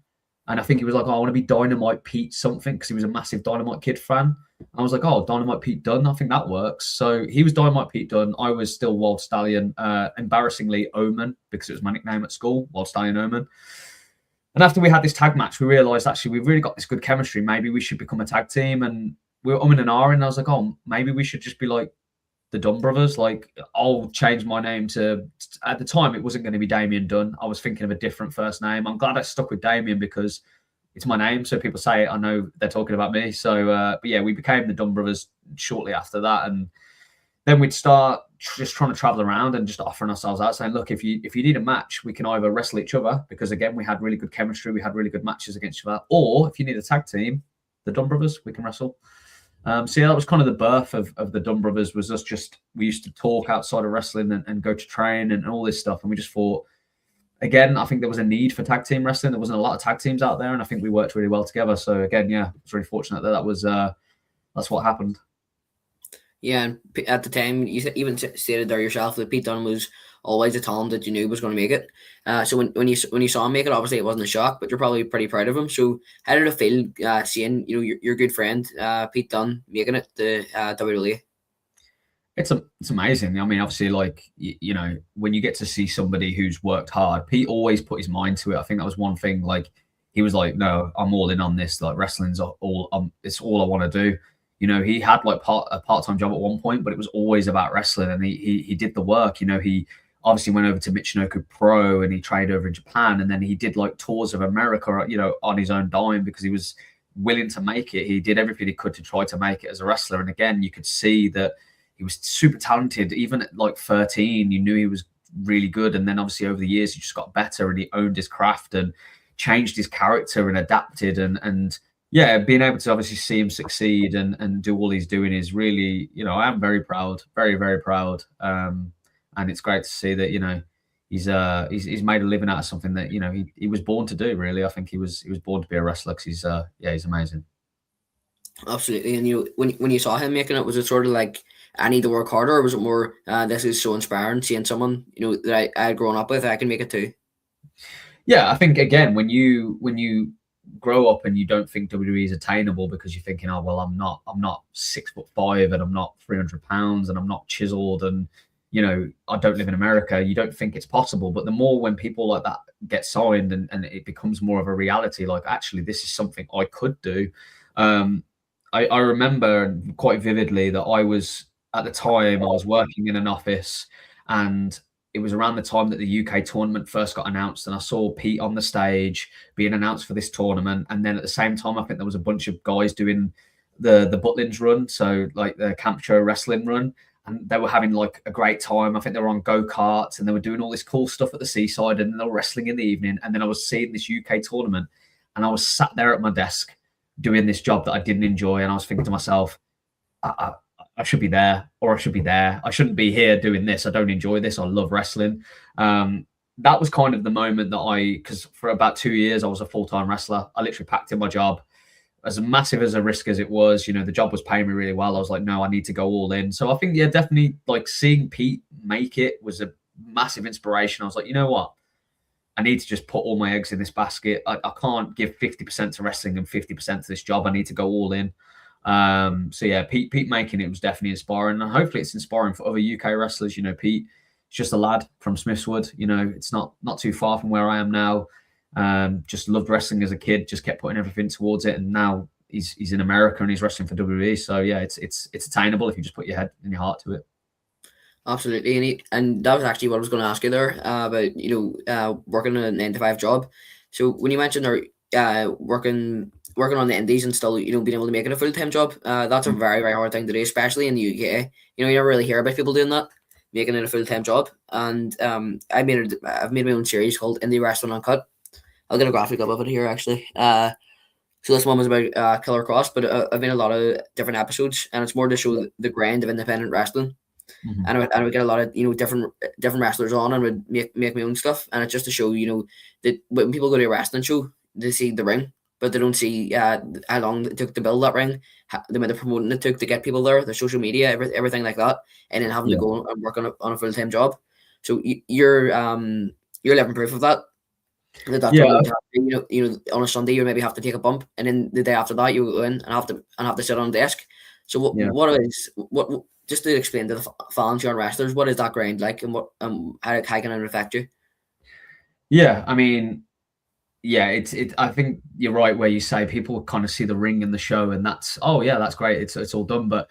and I think he was like, oh, I want to be Dynamite Pete something, because he was a massive Dynamite Kid fan. And I was like, oh, Dynamite Pete Dunne, I think that works. So he was Dynamite Pete Dunne. I was still Wild Stallion, embarrassingly Omen, because it was my nickname at school, Wild Stallion Omen. And after we had this tag match, we realized, actually, we've really got this good chemistry. Maybe we should become a tag team. And we were umming and ahhing, and I was like, oh, maybe we should just be like the Dunne brothers. Like, I'll change my name to, at the time, it wasn't going to be Damian Dunne. I was thinking of a different first name. I'm glad I stuck with Damian, because it's my name. So people say it, I know they're talking about me. So, but yeah, we became the Dunne brothers shortly after that. And then we'd start just trying to travel around and just offering ourselves out, saying, look, if you need a match, we can either wrestle each other, because again, we had really good chemistry. We had really good matches against each other. Or if you need a tag team, the Dunne brothers, we can wrestle. So yeah, that was kind of the birth of the Dunne brothers. Was us just, we used to talk outside of wrestling and go to train and all this stuff. And we just thought, again, I think there was a need for tag team wrestling. There wasn't a lot of tag teams out there, and I think we worked really well together. So again, yeah, I was really fortunate that that's what happened. Yeah, and at the time, you even stated there yourself that Pete Dunne was always a talent that you knew was going to make it. So when you saw him make it, obviously it wasn't a shock, but you're probably pretty proud of him. So how did it feel seeing your good friend Pete Dunne making it to WWE? It's amazing. I mean, obviously, like, when you get to see somebody who's worked hard, Pete always put his mind to it. I think that was one thing. Like, he was like, no, I'm all in on this. Like, wrestling's all, it's all I want to do. He had like a part-time job at one point, but it was always about wrestling, and he did the work. He obviously went over to Michinoku Pro, and he trained over in Japan, and then he did like tours of America, on his own dime, because he was willing to make it. He did everything he could to try to make it as a wrestler. And again, you could see that he was super talented. Even at like 13, you knew he was really good. And then obviously over the years, he just got better, and he owned his craft and changed his character and adapted. And yeah, being able to obviously see him succeed and do all he's doing is really, I am very proud, very, very proud. And it's great to see that, he's made a living out of something that, he was born to do, really. I think he was born to be a wrestler, because he's amazing. Absolutely. And when you saw him making it, was it sort of like, I need to work harder, or was it more, this is so inspiring, seeing someone, that I had grown up with, I can make it too? Yeah, I think, again, when you grow up and you don't think WWE is attainable, because you're thinking, oh, well, I'm not 6'5", and I'm not 300 pounds, and I'm not chiseled, and I don't live in America, you don't think it's possible. But the more when people like that get signed and it becomes more of a reality, like, actually, this is something I could do. I remember quite vividly that I was, at the time, I was working in an office, and it was around the time that the UK tournament first got announced, and I saw Pete on the stage being announced for this tournament. And then at the same time, I think there was a bunch of guys doing the Butlins run, so like the Camp Show wrestling run, and they were having like a great time. I think they were on go-karts, and they were doing all this cool stuff at the seaside, and they were wrestling in the evening. And then I was seeing this UK tournament, and I was sat there at my desk doing this job that I didn't enjoy, and I was thinking to myself, I should be there, or I should be there. I shouldn't be here doing this. I don't enjoy this. I love wrestling. That was kind of the moment that because for about 2 years, I was a full-time wrestler. I literally packed in my job. As massive as a risk as it was, the job was paying me really well. I was like, no, I need to go all in. So I think, yeah, definitely, like, seeing Pete make it was a massive inspiration. I was like, you know what? I need to just put all my eggs in this basket. I can't give 50% to wrestling and 50% to this job. I need to go all in. So yeah, Pete making it was definitely inspiring, and hopefully it's inspiring for other UK wrestlers. You know, Pete is just a lad from Smithswood. You know, it's not too far from where I am now. Just loved wrestling as a kid, just kept putting everything towards it, and now he's in America and he's wrestling for WWE. So yeah, it's attainable if you just put your head and your heart to it. Absolutely, and that was actually what I was going to ask you there about working a 9 to 5 job. So when you mentioned working on the indies and still being able to make it a full-time job, that's a very, very hard thing to do, especially in the UK. You never really hear about people doing that, making it a full-time job. And I've made my own series called Indie Wrestling Uncut. I'll get a graphic up of it here actually. So this one was about Killer Cross, but I've made a lot of different episodes, and it's more to show the grind of independent wrestling. Mm-hmm. And I would get a lot of different wrestlers on, and would make my own stuff, and it's just to show that when people go to a wrestling show, they see the ring, but they don't see how long it took to build that ring, the amount of promoting it took to get people there, the social media, everything like that, and then having to go and work on a full-time job. So you're living proof of that. That's on a Sunday you maybe have to take a bump, and then the day after that you go in and have to sit on a desk. So what just to explain to the fans, young wrestlers, what is that grind like, and what how can it affect you? Yeah, I mean, yeah, I think you're right where you say people kind of see the ring in the show, and that's that's great, it's all done. But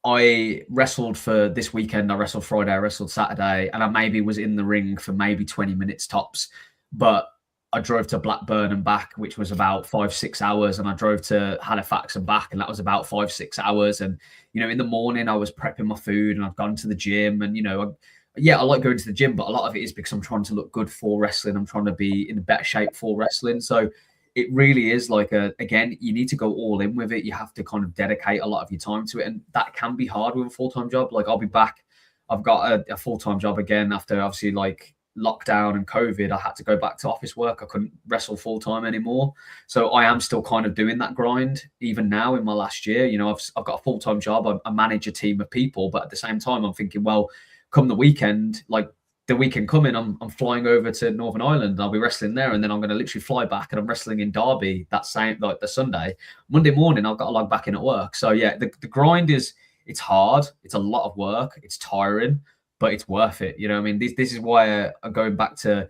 I wrestled for this weekend. I wrestled Friday, I wrestled Saturday, and I maybe was in the ring for maybe 20 minutes tops. But I drove to Blackburn and back, which was about 5-6 hours, and I drove to Halifax and back, and that was about 5-6 hours. And in the morning I was prepping my food, and I've gone to the gym, and I like going to the gym, but a lot of it is because I'm trying to look good for wrestling. I'm trying to be in better shape for wrestling. So it really is like again, you need to go all in with it. You have to kind of dedicate a lot of your time to it. And that can be hard with a full-time job. Like I'll be back. I've got a full-time job again after obviously like lockdown and COVID. I had to go back to office work. I couldn't wrestle full-time anymore. So I am still kind of doing that grind even now in my last year. I've got a full-time job. I manage a team of people, but at the same time, I'm thinking, well, come the weekend, like the weekend coming, I'm flying over to Northern Ireland. I'll be wrestling there, and then I'm going to literally fly back, and I'm wrestling in Derby that same the Sunday. Monday morning, I've got to log back in at work. So yeah, the grind it's hard. It's a lot of work. It's tiring, but it's worth it. I mean, this is why I'm going back to,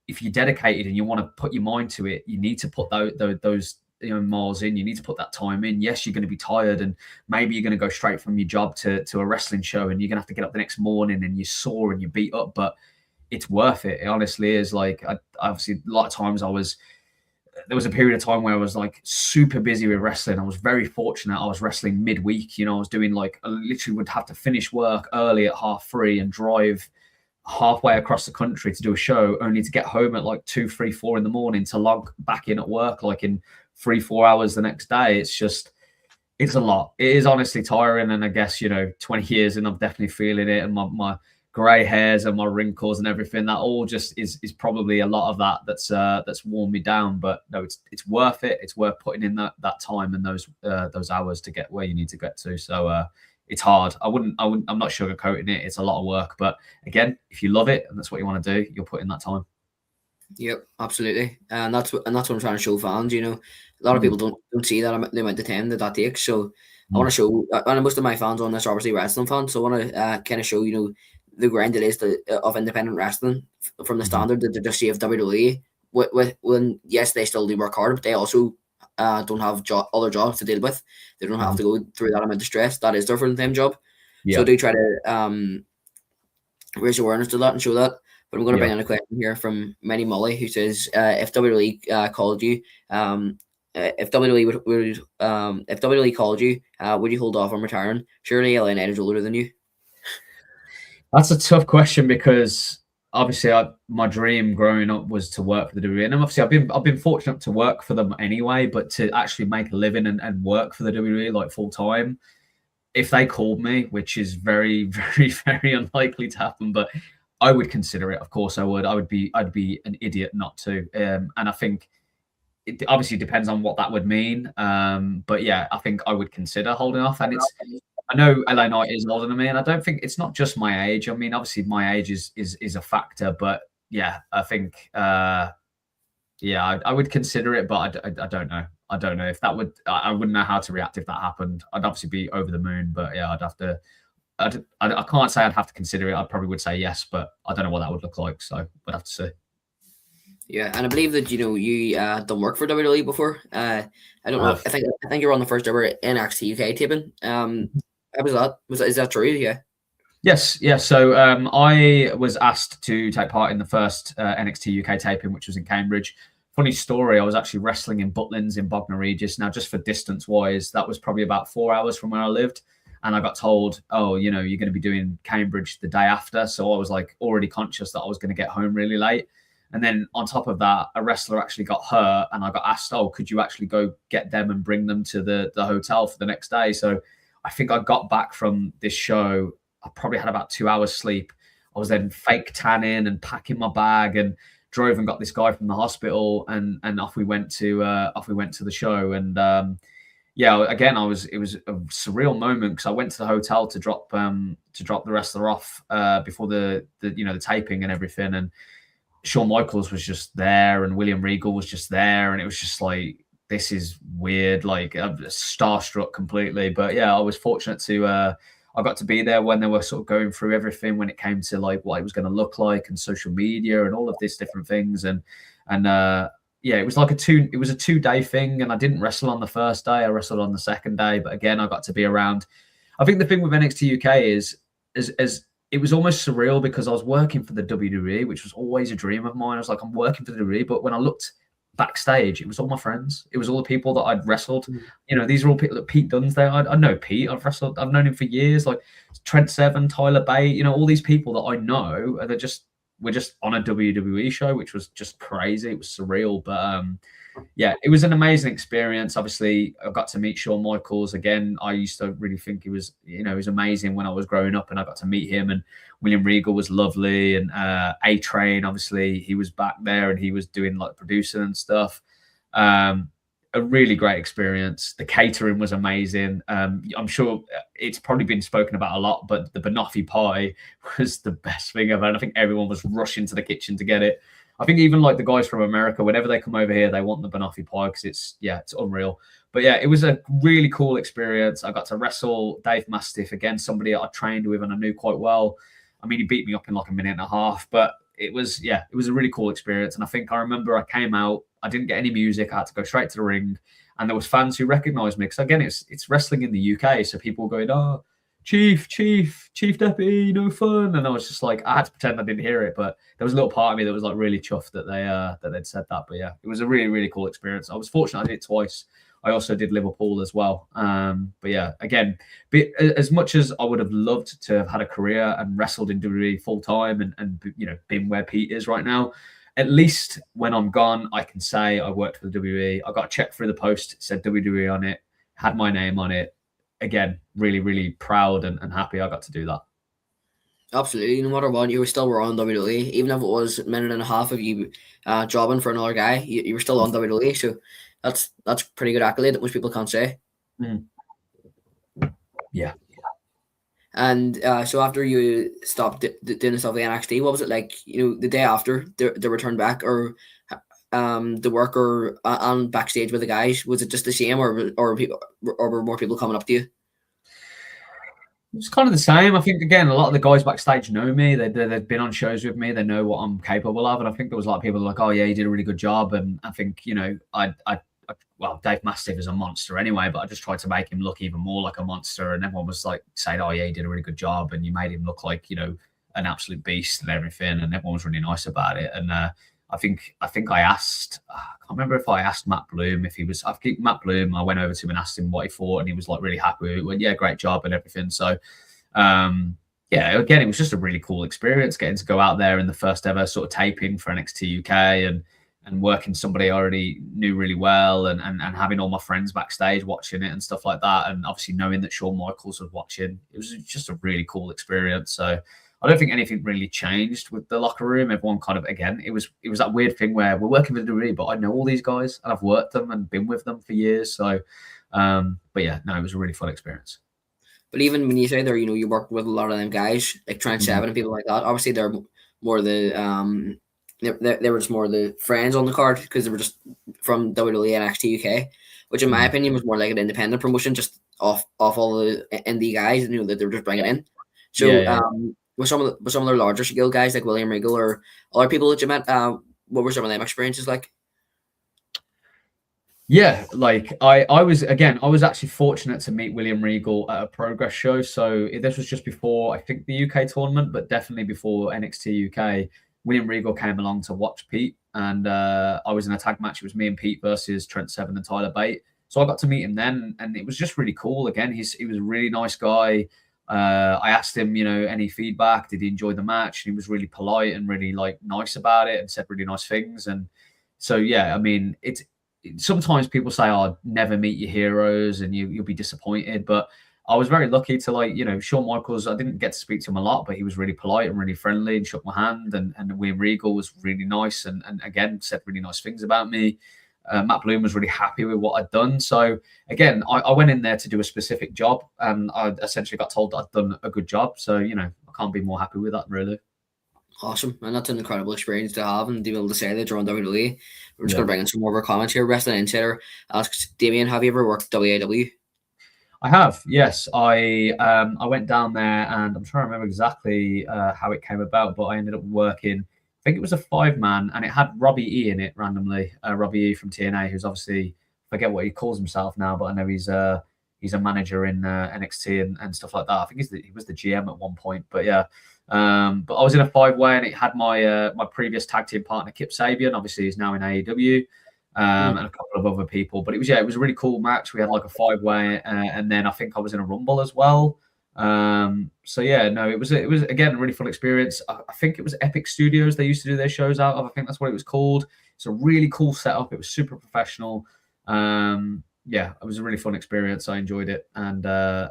if you're dedicated and you want to put your mind to it, you need to put those miles in. You need to put that time in. Yes, you're going to be tired, and maybe you're going to go straight from your job to a wrestling show, and you're going to have to get up the next morning, and you're sore and you're beat up, but it's worth it. It honestly is. Like, obviously a lot of times there was a period of time where I was like super busy with wrestling. I was very fortunate. I was wrestling midweek. I was doing I literally would have to finish work early at 3:30 and drive halfway across the country to do a show, only to get home at 2, 3, 4 in the morning to log back in at work in 3-4 hours the next day. It's a lot. It is honestly tiring, and I guess 20 years and I'm definitely feeling it, and my grey hairs and my wrinkles and everything, that all just is probably a lot of that's worn me down. But no, it's worth it. It's worth putting in that time and those hours to get where you need to get to. So it's hard. I'm not sugarcoating it. It's a lot of work, but again, if you love it and that's what you want to do, you'll put in that time. Yep, absolutely, and that's what I'm trying to show fans. A lot of people don't see the amount of time that takes. So I want to show, and most of my fans on this are obviously wrestling fans. So I want to kind of show the grind it is of independent wrestling from the standard that they just see of WWE. When yes, they still do work hard, but they also don't have other jobs to deal with. They don't have to go through that amount of stress. That is their full-time job. So they try to raise awareness to that and show that. But I'm going to bring in a question here from Manny Mully, who says, if WWE called you, if WWE called you, would you hold off on retiring? Surely LA Knight is older than you. That's a tough question, because obviously my dream growing up was to work for the WWE, and obviously I've been fortunate to work for them anyway. But to actually make a living and work for the WWE full time, if they called me, which is very, very, very unlikely to happen, but I would consider it. Of course I would. I'd be an idiot not to. And I think it obviously depends on what that would mean. But yeah, I think I would consider holding off. And I know LA Knight is older than me, and I don't think it's not just my age. I mean, obviously my age is a factor, but yeah, I think yeah, I would consider it, but I don't know. I don't know if that would. I wouldn't know how to react if that happened. I'd obviously be over the moon, but yeah, I'd have to. I can't say I'd have to consider it. I probably would say yes, but I don't know what that would look like. So we'd have to see. Yeah, and I believe that you done work for WWE before. I don't know. I think you were on the first ever NXT UK taping. How was that? Is that true? Yeah. Yes, yeah. So I was asked to take part in the first NXT UK taping, which was in Cambridge. Funny story, I was actually wrestling in Butlins in Bognor Regis. Now, just for distance wise, that was probably about 4 hours from where I lived. And I got told, oh, you know, you're going to be doing Cambridge the day after. So I was like already conscious that I was going to get home really late. And then on top of that, a wrestler actually got hurt, and I got asked, oh, could you actually go get them and bring them to the hotel for the next day? So I think I got back from this show. I probably had about 2 hours sleep. I was then fake tanning and packing my bag and drove and got this guy from the hospital, and off we went to the show. And yeah, again, it was a surreal moment because I went to the hotel to drop the wrestler off before the taping and everything, and Shawn Michaels was just there and William Regal was just there, and it was just like, this is weird, like starstruck completely. But yeah, I was fortunate to I got to be there when they were sort of going through everything when it came to like what it was going to look like and social media and all of these different things. And yeah, it was like a 2-day thing, and I didn't wrestle on the first day. I wrestled on the second day, but again, I got to be around. I think the thing with NXT UK is it was almost surreal because I was working for the WWE, which was always a dream of mine. I was like, I'm working for the WWE, but when I looked backstage, it was all my friends. It was all the people that I'd wrestled. You know, these are all people. Pete Dunne's there. I know Pete. I've known him for years. Like Trent Seven, Tyler Bate. You know, all these people that I know. And we're just on a WWE show, which was just crazy. It was surreal, but yeah, it was an amazing experience. Obviously, I got to meet Shawn Michaels again. I used to really think he was amazing when I was growing up, and I got to meet him. And William Regal was lovely, and A Train, obviously, he was back there and he was doing like producing and stuff. A really great experience. The catering was amazing. I'm sure it's probably been spoken about a lot, but the banoffee pie was the best thing ever. And I think everyone was rushing to the kitchen to get it. I think even like the guys from America, whenever they come over here, they want the banoffee pie because it's unreal. But yeah, it was a really cool experience. I got to wrestle Dave Mastiff again, somebody I trained with and I knew quite well. I mean, he beat me up in like a minute and a half, but it was a really cool experience. And I think I remember I came out, I didn't get any music. I had to go straight to the ring, and there was fans who recognized me because again, it's wrestling in the UK, so people were going, "Oh, Chief Deppy, no fun," and I was just like, I had to pretend I didn't hear it, but there was a little part of me that was like really chuffed that they'd said that. But yeah, it was a really, really cool experience. I was fortunate I did it twice. I also did Liverpool as well. But yeah, again, as much as I would have loved to have had a career and wrestled in WWE full time and been where Pete is right now, at least when I'm gone, I can say I worked for the WWE. I got a check through the post, it said WWE on it, had my name on it. Again, really, really proud and happy I got to do that. Absolutely. No matter what, you were on WWE. Even if it was a minute and a half of you jobbing for another guy, you were still on WWE. So that's pretty good accolade that most people can't say. Yeah. And so after you stopped doing stuff with NXT, what was it like? The day after the return back, or the work, or on backstage with the guys? Was it just the same, or were more people coming up to you? It's kind of the same. I think, again, a lot of the guys backstage know me. They've been on shows with me. They know what I'm capable of. And I think there was a lot of people like, oh, yeah, you did a really good job. And I think, well, Dave Mastiff is a monster anyway, but I just tried to make him look even more like a monster. And everyone was like saying, oh, yeah, you did a really good job. And you made him look like, an absolute beast and everything. And everyone was really nice about it. And I think I asked, I can't remember if I asked Matt Bloom if he was, I think Matt Bloom, I went over to him and asked him what he thought, and he was like really happy with it. Went, yeah, great job and everything. So, yeah, again, it was just a really cool experience getting to go out there in the first ever sort of taping for NXT UK and working somebody I already knew really well, and having all my friends backstage watching it and stuff like that. And obviously knowing that Shawn Michaels was watching, it was just a really cool experience. So I don't think anything really changed with the locker room. Everyone kind of, again, it was that weird thing where we're working with the WWE, but I know all these guys and I've worked them and been with them for years. So, but yeah, no, it was a really fun experience. But even when you say there, you work with a lot of them guys like Trent Seven and people like that. Obviously, they're more the They were just more the friends on the card because they were just from WWE and NXT UK, which in my opinion was more like an independent promotion, just off all the indie guys, that they were just bringing in. So with some of their larger scale guys like William Regal or other people that you met, what were some of them experiences like? Yeah, like I was actually fortunate to meet William Regal at a Progress show. So this was just before, I think, the UK tournament, but definitely before NXT UK. William Regal came along to watch Pete, and I was in a tag match. It was me and Pete versus Trent Seven and Tyler Bate. So I got to meet him then, and it was just really cool. Again, he was a really nice guy. I asked him, any feedback. Did he enjoy the match? And he was really polite and really nice about it, and said really nice things. And so yeah, I mean, sometimes people say, "Oh, never meet your heroes," and you'll be disappointed. But I was very lucky to Shawn Michaels. I didn't get to speak to him a lot, but he was really polite and really friendly and shook my hand. And William Regal was really nice and again said really nice things about me. Matt Bloom was really happy with what I'd done. So again, I went in there to do a specific job, and I essentially got told that I'd done a good job. So I can't be more happy with that, really. Awesome, and that's an incredible experience to have, and to be able to say that you're on WWE. We're just going to bring in some more of our comments here. Wrestling Insider asks, Damian, have you ever worked WAW? I have, yes. I went down there, and I'm trying to remember exactly how it came about, but I ended up working, I think it was a 5-man, and it had Robbie E in it randomly. Robbie E from TNA, who's obviously, I forget what he calls himself now, but I know he's a manager in NXT and stuff like that. I think he was the GM at one point, but yeah. But I was in a 5-way, and it had my my previous tag team partner Kip Sabian. Obviously, he's now in AEW, and a couple of other people. But it was a really cool match. We had like a 5-way, and then I think I was in a Rumble as well. So yeah, no, it was again a really fun experience. I think it was Epic Studios they used to do their shows out of. I think that's what it was called. It's a really cool setup. It was super professional. Yeah, it was a really fun experience. I enjoyed it, and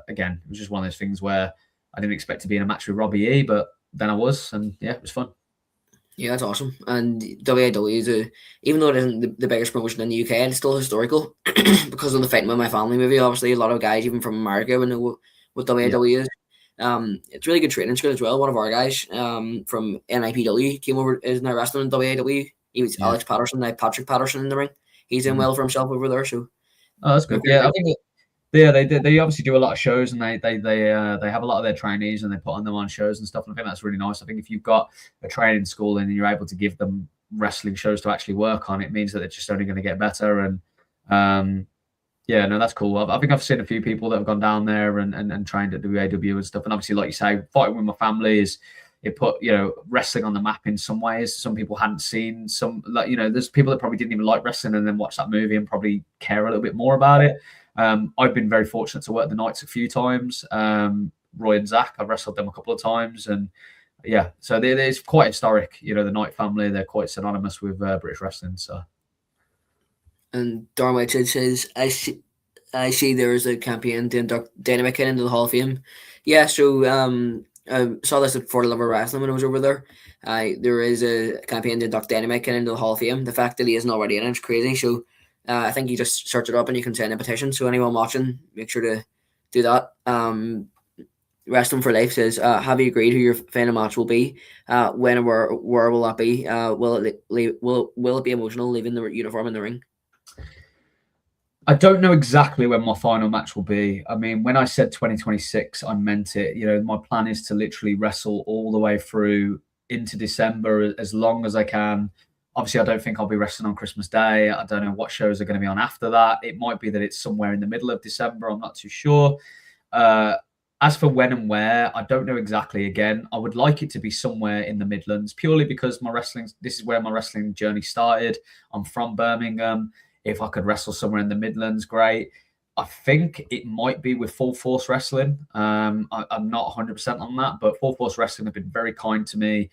again, it was just one of those things where I didn't expect to be in a match with Robbie E, but then I was, and yeah, it was fun. Yeah, that's awesome. And WAW is even though it isn't the biggest promotion in the UK, it's still historical because of the Fighting With My Family movie. Obviously, a lot of guys, even from America, would know what WAW is. It's really good training school as well. One of our guys from NIPW came over, is now wrestling in WAW. He was Alex Patterson, now Patrick Patterson in the ring. He's doing well for himself over there. So, that's good. Yeah, I think they obviously do a lot of shows, and they have a lot of their trainees, and they put them on shows and stuff. And I think that's really nice. I think if you've got a training school and you're able to give them wrestling shows to actually work on, it means that they're just only going to get better. And yeah, no, that's cool. I think I've seen a few people that have gone down there and trained at WAW and stuff. And obviously, like you say, Fighting With My Family it put wrestling on the map in some ways. Some people hadn't seen some, there's people that probably didn't even like wrestling and then watch that movie and probably care a little bit more about it. I've been very fortunate to work the Knights a few times. Roy and Zach, I've wrestled them a couple of times, and yeah, so it's quite historic. The Knight family, they're quite synonymous with British wrestling. So, and Darwin says, I see there is a campaign to induct Dana McKinnon into the Hall of Fame. Yeah, so I saw this at For the Love of Wrestling when I was over there. There is a campaign to induct Dana McKinnon into the Hall of Fame. The fact that he isn't already in it is crazy. So I think you just search it up and you can send a petition. So anyone watching, make sure to do that. Wrestling for Life says, have you agreed who your final match will be? When or where will that be? Will it be emotional leaving the uniform in the ring? I don't know exactly when my final match will be. I mean, when I said 2026, I meant it. My plan is to literally wrestle all the way through into December as long as I can. Obviously, I don't think I'll be wrestling on Christmas Day. I don't know what shows are going to be on after that. It might be that it's somewhere in the middle of December. I'm not too sure. As for when and where, I don't know exactly. Again, I would like it to be somewhere in the Midlands, purely because this is where my wrestling journey started. I'm from Birmingham. If I could wrestle somewhere in the Midlands, great. I think it might be with Full Force Wrestling. I'm not 100% on that, but Full Force Wrestling have been very kind to me.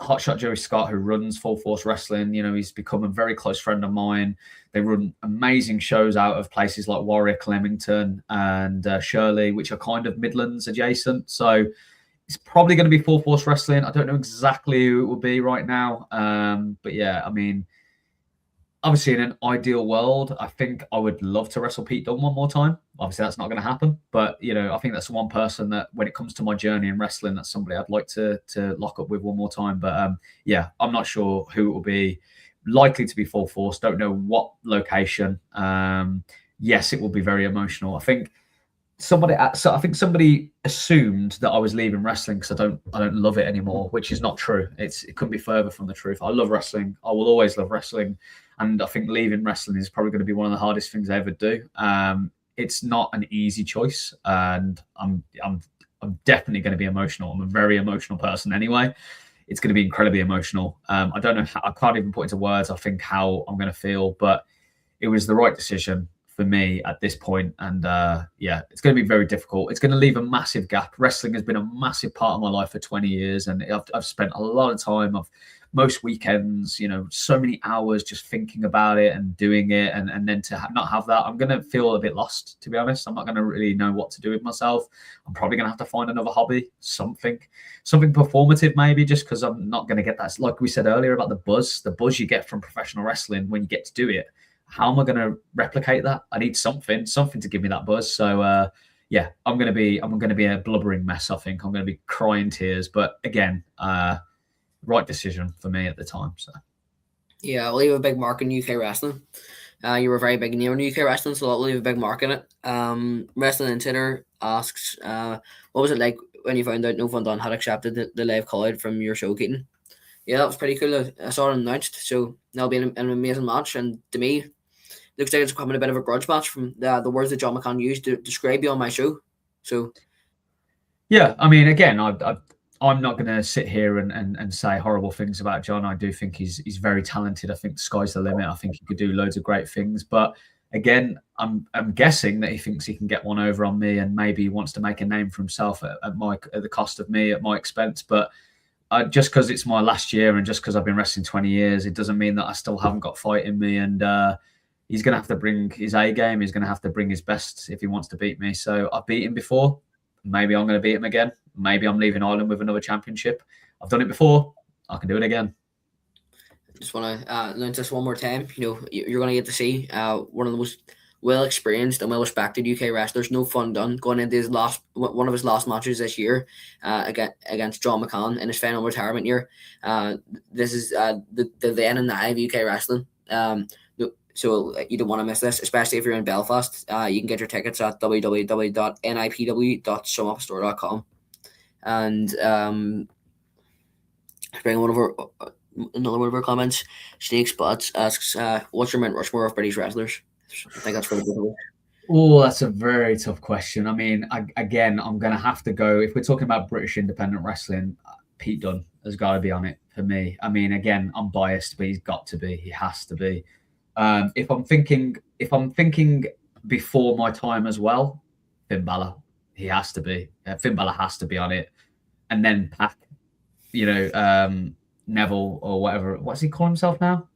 Hotshot Joey Scott, who runs Full Force Wrestling, he's become a very close friend of mine. They run amazing shows out of places like Warwick, Leamington, and Shirley, which are kind of Midlands adjacent. So it's probably going to be Full Force Wrestling. I don't know exactly who it will be right now. But yeah, I mean, obviously, in an ideal world, I think I would love to wrestle Pete Dunne one more time. Obviously, that's not going to happen, but I think that's one person that, when it comes to my journey in wrestling, that's somebody I'd like to lock up with one more time. But yeah, I'm not sure who it will be. Likely to be full force. Don't know what location. Yes, it will be very emotional. I think somebody assumed that I was leaving wrestling because I don't love it anymore, which is not true. It couldn't be further from the truth. I love wrestling. I will always love wrestling, and I think leaving wrestling is probably going to be one of the hardest things I ever do. It's not an easy choice, and I'm definitely going to be emotional. I'm a very emotional person anyway. It's going to be incredibly emotional. I don't know how, I can't even put into words, I think, how I'm going to feel, but it was the right decision for me at this point. And yeah, it's going to be very difficult. It's going to leave a massive gap. Wrestling has been a massive part of my life for 20 years, and I've spent a lot of time of most weekends, so many hours just thinking about it and doing it, and then to not have that, I'm going to feel a bit lost, to be honest. I'm not going to really know what to do with myself. I'm probably going to have to find another hobby, something performative, maybe, just because I'm not going to get that, like we said earlier, about the buzz you get from professional wrestling when you get to do it. How am I going to replicate that? I need something to give me that buzz. So yeah, I'm going to be a blubbering mess. I think I'm going to be crying tears. But again, right decision for me at the time. So Yeah, I'll leave a big mark in UK wrestling. You were very big name in UK wrestling, so I'll leave a big mark in it. Wrestling Insider asks, what was it like when you found out No Fun Dunne had accepted the live call from your show, Keaton? Yeah, that was pretty cool. I saw it announced, so that'll be an amazing match. And to me, looks like it's becoming a bit of a grudge match from the words that John McCann used to describe you on my show. So, yeah, I mean, again, I'm not going to sit here and say horrible things about John. I do think he's very talented. I think the sky's the limit. I think he could do loads of great things. But again, I'm guessing that he thinks he can get one over on me, and maybe he wants to make a name for himself at the cost of me, at my expense. But just because it's my last year and just because I've been wrestling 20 years, it doesn't mean that I still haven't got fight in me. And he's going to have to bring his A game. He's going to have to bring his best if he wants to beat me. So I've beat him before. Maybe I'm going to beat him again. Maybe I'm leaving Ireland with another championship. I've done it before. I can do it again. I just want to announce this one more time. You're going to get to see one of the most well-experienced and well-respected UK wrestlers, No Fun Dunne, going into one of his last matches this year against John McCann in his final retirement year. This is the then and now of UK wrestling. So you don't want to miss this, especially if you're in Belfast. You can get your tickets at www.nipw.sumupstore.com. And bring another one of our comments. Snake Spots asks, "What's your Mount Rushmore of British wrestlers?" I think that's really good. Oh, that's a very tough question. I mean, again, I'm going to have to go. If we're talking about British independent wrestling, Pete Dunne has got to be on it for me. I mean, again, I'm biased, but he's got to be. He has to be. If I'm thinking before my time as well, Finn Balor, he has to be. Finn Balor has to be on it, and then Pac, Neville or whatever. What's he call himself now?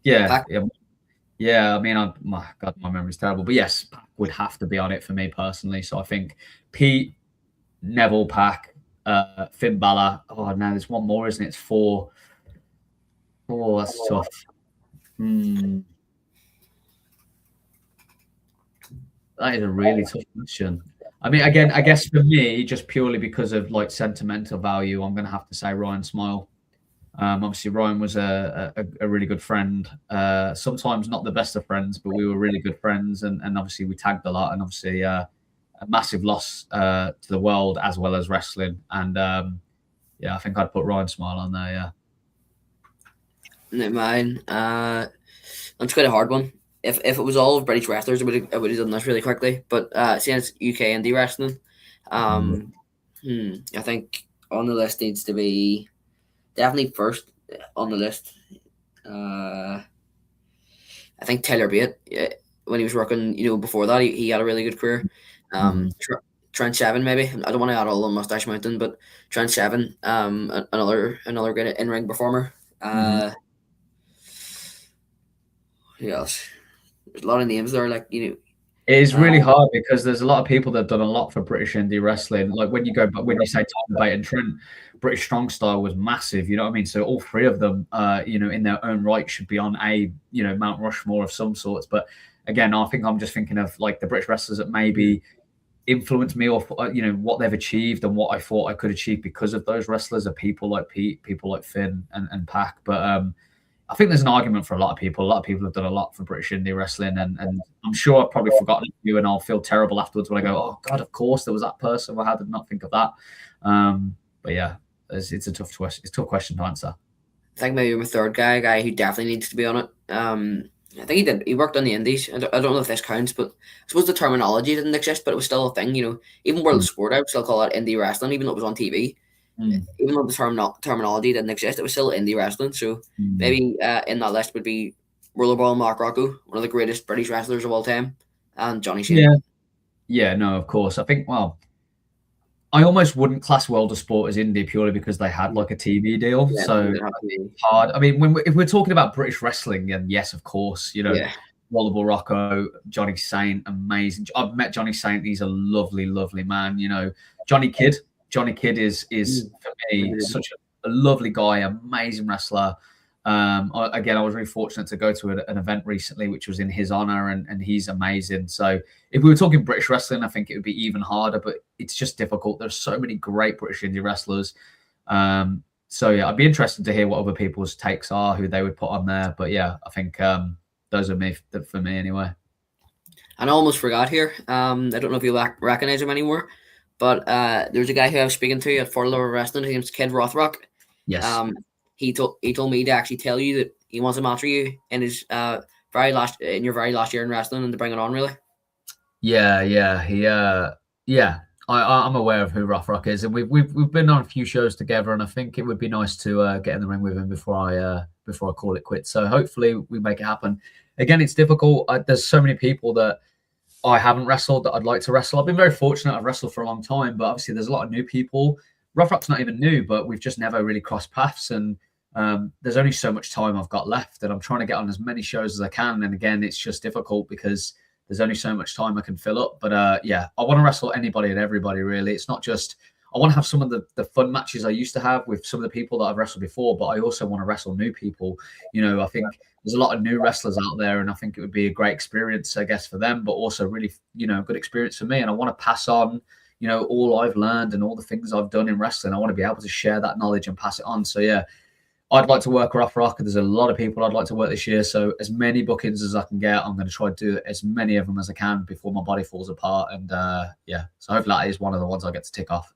Yeah, yeah. I mean, my God, my memory's terrible. But yes, Pac would have to be on it for me personally. So I think Pete, Neville, Pac, Finn Balor. Oh no, there's one more, isn't it? It's 4. Oh, that's tough. That is a really tough question. I mean, again, I guess for me, just purely because of like sentimental value, I'm going to have to say Ryan Smile. Obviously, Ryan was a really good friend. Sometimes not the best of friends, but we were really good friends, and obviously we tagged a lot, and obviously a massive loss to the world as well as wrestling. And yeah, I think I'd put Ryan Smile on there. Yeah. Not mine. That's quite a hard one. If it was all of British wrestlers, I would have done this really quickly. But seeing it's UK indie wrestling, I think on the list needs to be definitely first on the list. I think Tyler Bate, when he was working, before that, he had a really good career. Trent Seven, maybe. I don't want to add all on Mustache Mountain, but Trent Seven, another great in-ring performer. Who else? There's a lot of names there, like It is really hard because there's a lot of people that have done a lot for British indie wrestling. Like when you say Tom Bate and Trent, British Strong Style was massive. You know what I mean? So all three of them, in their own right, should be on a Mount Rushmore of some sorts. But again, I think I'm just thinking of like the British wrestlers that maybe influenced me, or what they've achieved and what I thought I could achieve because of those wrestlers, are people like Pete, people like Finn and Pac. But I think there's an argument for a lot of people. A lot of people have done a lot for British indie wrestling, and I'm sure I've probably forgotten a few, and I'll feel terrible afterwards when I go, "Oh God, of course there was that person. Well, how did I not think of that?" But yeah, it's a tough question. It's a tough question to answer. I think maybe my third guy who definitely needs to be on it. I think he did. He worked on the Indies. I don't know if this counts, but I suppose the terminology didn't exist, but it was still a thing. Even World of Sport, I would still call it indie wrestling, even though it was on TV. Even though the terminology didn't exist, it was still indie wrestling. So maybe in that list would be Rollerball Mark Rocco, one of the greatest British wrestlers of all time, and Johnny Shane. Yeah, no, of course. I think, well, I almost wouldn't class World of Sport as indie purely because they had like a TV deal. Yeah, so hard. I mean, if we're talking about British wrestling, and yes, of course, Rollerball Rocco, Johnny Saint, amazing. I've met Johnny Saint. He's a lovely, lovely man. Johnny Kidd is for me such a lovely guy, amazing wrestler. Again, I was really fortunate to go to an event recently, which was in his honor, and he's amazing. So if we were talking British wrestling, I think it would be even harder, but it's just difficult. There's so many great British indie wrestlers. So yeah, I'd be interested to hear what other people's takes are, who they would put on there. But yeah, I think those are for me anyway. And I almost forgot here. I don't know if you recognize him anymore, but there's a guy who I was speaking to at Fort Lower Wrestling. His name's Kid Rothrock. Yes. He told me to actually tell you that he wants to match you in his your very last year in wrestling, and to bring it on, really. I'm aware of who Rothrock is, and we've been on a few shows together, and I think it would be nice to get in the ring with him before I call it quits. So hopefully we make it happen. Again, it's difficult. There's so many people that I haven't wrestled that I'd like to wrestle. I've been very fortunate. I've wrestled for a long time, but obviously there's a lot of new people. Rothrock's not even new, but we've just never really crossed paths, and there's only so much time I've got left, and I'm trying to get on as many shows as I can. And again, it's just difficult because there's only so much time I can fill up. But I want to wrestle anybody and everybody, really. It's not just, I want to have some of the fun matches I used to have with some of the people that I've wrestled before, but I also want to wrestle new people. I think there's a lot of new wrestlers out there, and I think it would be a great experience, I guess, for them, but also really, good experience for me. And I want to pass on, all I've learned and all the things I've done in wrestling. I want to be able to share that knowledge and pass it on. So yeah, I'd like to work Rothrock. There's a lot of people I'd like to work this year. So as many bookings as I can get, I'm going to try to do as many of them as I can before my body falls apart. And so hopefully that is one of the ones I get to tick off.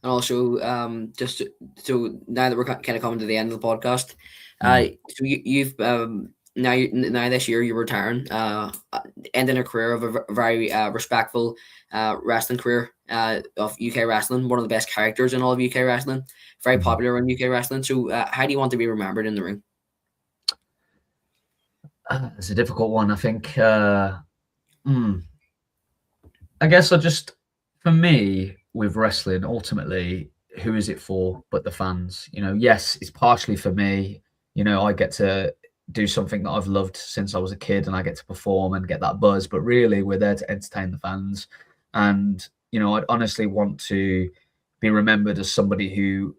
And also, so now that we're kind of coming to the end of the podcast, so you've now this year you're retiring, ending a career of a very respectful wrestling career of UK wrestling, one of the best characters in all of UK wrestling, very popular in UK wrestling. So how do you want to be remembered in the ring? It's a difficult one. I think I guess for me with wrestling, ultimately, who is it for but the fans? Yes, it's partially for me. I get to do something that I've loved since I was a kid, and I get to perform and get that buzz, but really we're there to entertain the fans. And I'd honestly want to be remembered as somebody who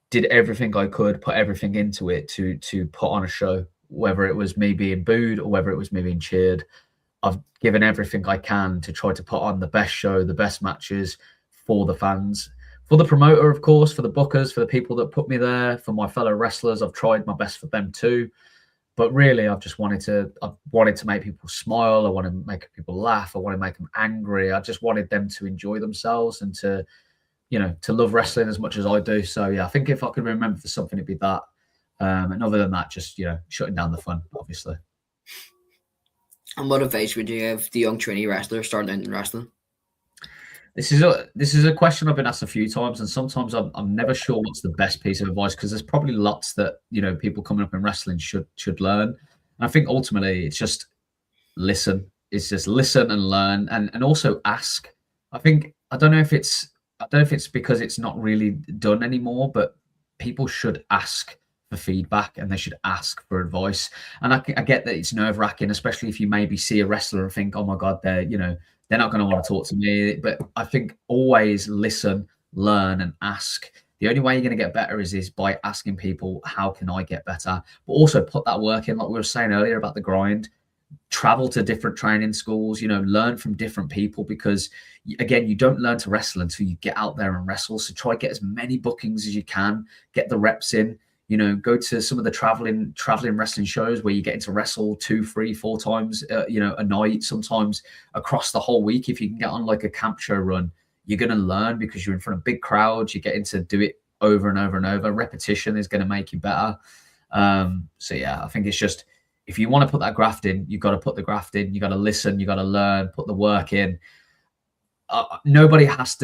did everything I could, put everything into it to put on a show, whether it was me being booed or whether it was me being cheered. I've given everything I can to try to put on the best show, the best matches for the fans, for the promoter, of course, for the bookers, for the people that put me there, for my fellow wrestlers. I've tried my best for them too. But really, I've wanted to make people smile. I want to make people laugh. I want to make them angry. I just wanted them to enjoy themselves and to love wrestling as much as I do. So yeah, I think if I could remember for something, it'd be that. And other than that, just shutting down the fun, obviously. And what advice would you give the young trainee wrestlers starting out in wrestling? This is a question I've been asked a few times, and sometimes I'm never sure what's the best piece of advice, because there's probably lots that people coming up in wrestling should learn. And I think ultimately it's just listen. It's just listen and learn, and also ask. I don't know if it's because it's not really done anymore, but people should ask for feedback and they should ask for advice. And I get that it's nerve-wracking, especially if you maybe see a wrestler and think, oh my God, they're not going to want to talk to me. But I think always listen, learn, and ask. The only way you're going to get better is by asking people, how can I get better? But also put that work in, like we were saying earlier about the grind. Travel to different training schools, learn from different people, because again, you don't learn to wrestle until you get out there and wrestle. So try get as many bookings as you can, get the reps in, go to some of the traveling wrestling shows where you get to wrestle 2, 3, 4 times, a night, sometimes across the whole week. If you can get on like a camp show run, you're going to learn because you're in front of big crowds. You get to do it over and over and over. Repetition is going to make you better. So yeah, I think it's just, if you want to put that graft in, you've got to put the graft in. You got to listen. You got to learn. Put the work in. Not everybody has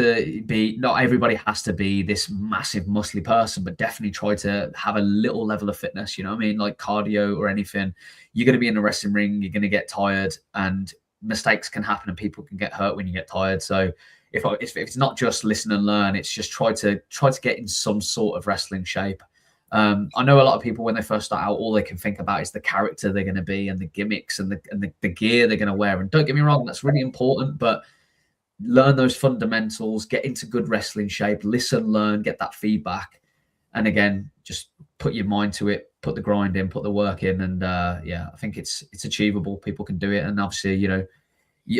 to be this massive muscly person, but definitely try to have a little level of fitness. You know what I mean? Like cardio or anything. You're going to be in a wrestling ring. You're going to get tired, and mistakes can happen, and people can get hurt when you get tired. So if it's not just listen and learn, it's just try to get in some sort of wrestling shape. I know a lot of people, when they first start out, all they can think about is the character they're going to be and the gimmicks and the gear they're going to wear. And don't get me wrong, that's really important, but learn those fundamentals, get into good wrestling shape, listen, learn, get that feedback. And again, just put your mind to it, put the grind in, put the work in. And I think it's achievable. People can do it. And obviously,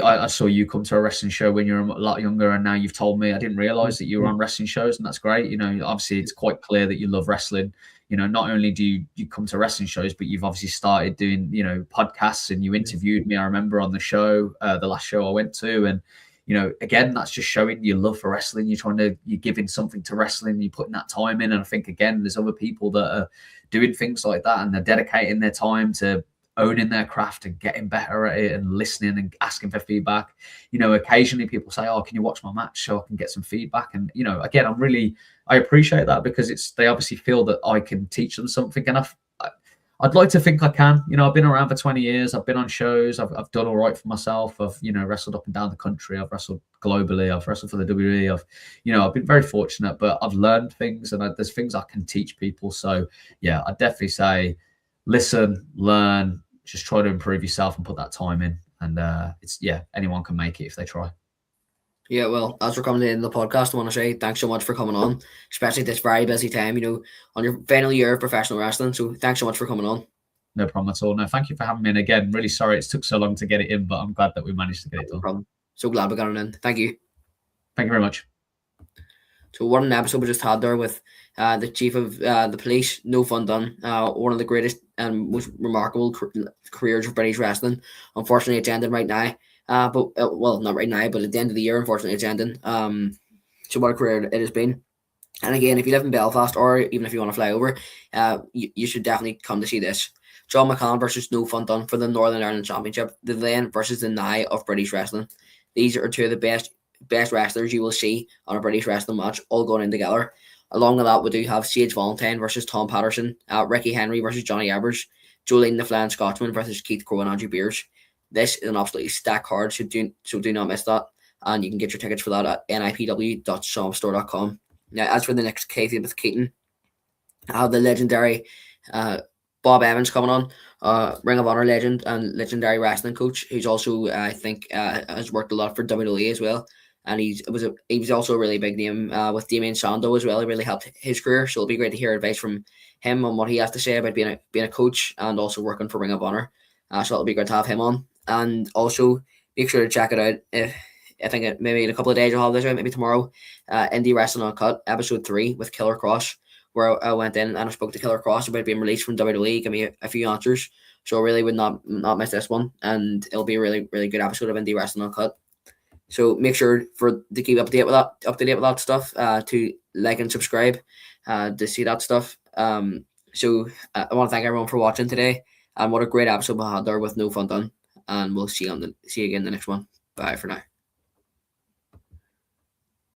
I saw you come to a wrestling show when you were a lot younger, and now you've told me I didn't realize that you were on wrestling shows, and that's great. Obviously it's quite clear that you love wrestling. Not only do you come to wrestling shows, but you've obviously started doing, podcasts, and you interviewed me, I remember, on the show, the last show I went to. And, again, that's just showing your love for wrestling. You're giving something to wrestling, you're putting that time in. And I think, again, there's other people that are doing things like that, and they're dedicating their time to owning their craft and getting better at it and listening and asking for feedback. Occasionally people say, oh, can you watch my match so I can get some feedback? And, again, I appreciate that, because they obviously feel that I can teach them something. And I'd like to think I can. I've been around for 20 years. I've been on shows. I've done all right for myself. I've, wrestled up and down the country. I've wrestled globally. I've wrestled for the WWE. I've been very fortunate, but I've learned things, and there's things I can teach people. So yeah, I'd definitely say, listen, learn, just try to improve yourself and put that time in. And anyone can make it if they try. Yeah, well, as we're coming to the end of the podcast, I want to say thanks so much for coming on, especially this very busy time, on your final year of professional wrestling. So thanks so much for coming on. No problem at all. No, thank you for having me. And again, really sorry it took so long to get it in, but I'm glad that we managed to get it done. No problem. So glad we got it in. Thank you. Thank you very much. So what an episode we just had there with the chief of the police, No Fun Dunne, one of the greatest and most remarkable careers of British wrestling. Unfortunately, it's ending right now. Well, not right now, but at the end of the year, unfortunately, it's ending. So what a career it has been. And again, if you live in Belfast, or even if you want to fly over, you should definitely come to see this. John McCann versus No Fun Dunne for the Northern Ireland Championship, the then versus the now of British wrestling. These are two of the best wrestlers you will see on a British wrestling match, all going in together. Along with that, we do have Sage Valentine versus Tom Patterson, Ricky Henry versus Johnny Evers, Jolene the Flying Scotsman versus Keith Crow and Andrew Beers. This is an absolutely stacked card, so do not miss that. And you can get your tickets for that at nipw.shopstore.com. Now, as for the next Kathy with Keaton, I have the legendary Bob Evans coming on, Ring of Honor legend and legendary wrestling coach, who's also, I think, has worked a lot for WWE as well. And he was also a really big name with Damian Sando as well. He really helped his career, so it'll be great to hear advice from him on what he has to say about being a coach and also working for Ring of Honor. So it'll be great to have him on. And also make sure to check it out. I think maybe in a couple of days I'll have this out, maybe tomorrow. Indie Wrestling Uncut, episode 3 with Killer Cross, where I went in and I spoke to Killer Cross about being released from WWE, give me a few answers. So I really would not miss this one, and it'll be a really, really good episode of Indie Wrestling Uncut. So make sure to keep up to date with that stuff, to like and subscribe to see that stuff. So I want to thank everyone for watching today, and what a great episode we had there with No Fun Dunne. And we'll see you again in the next one. Bye for now.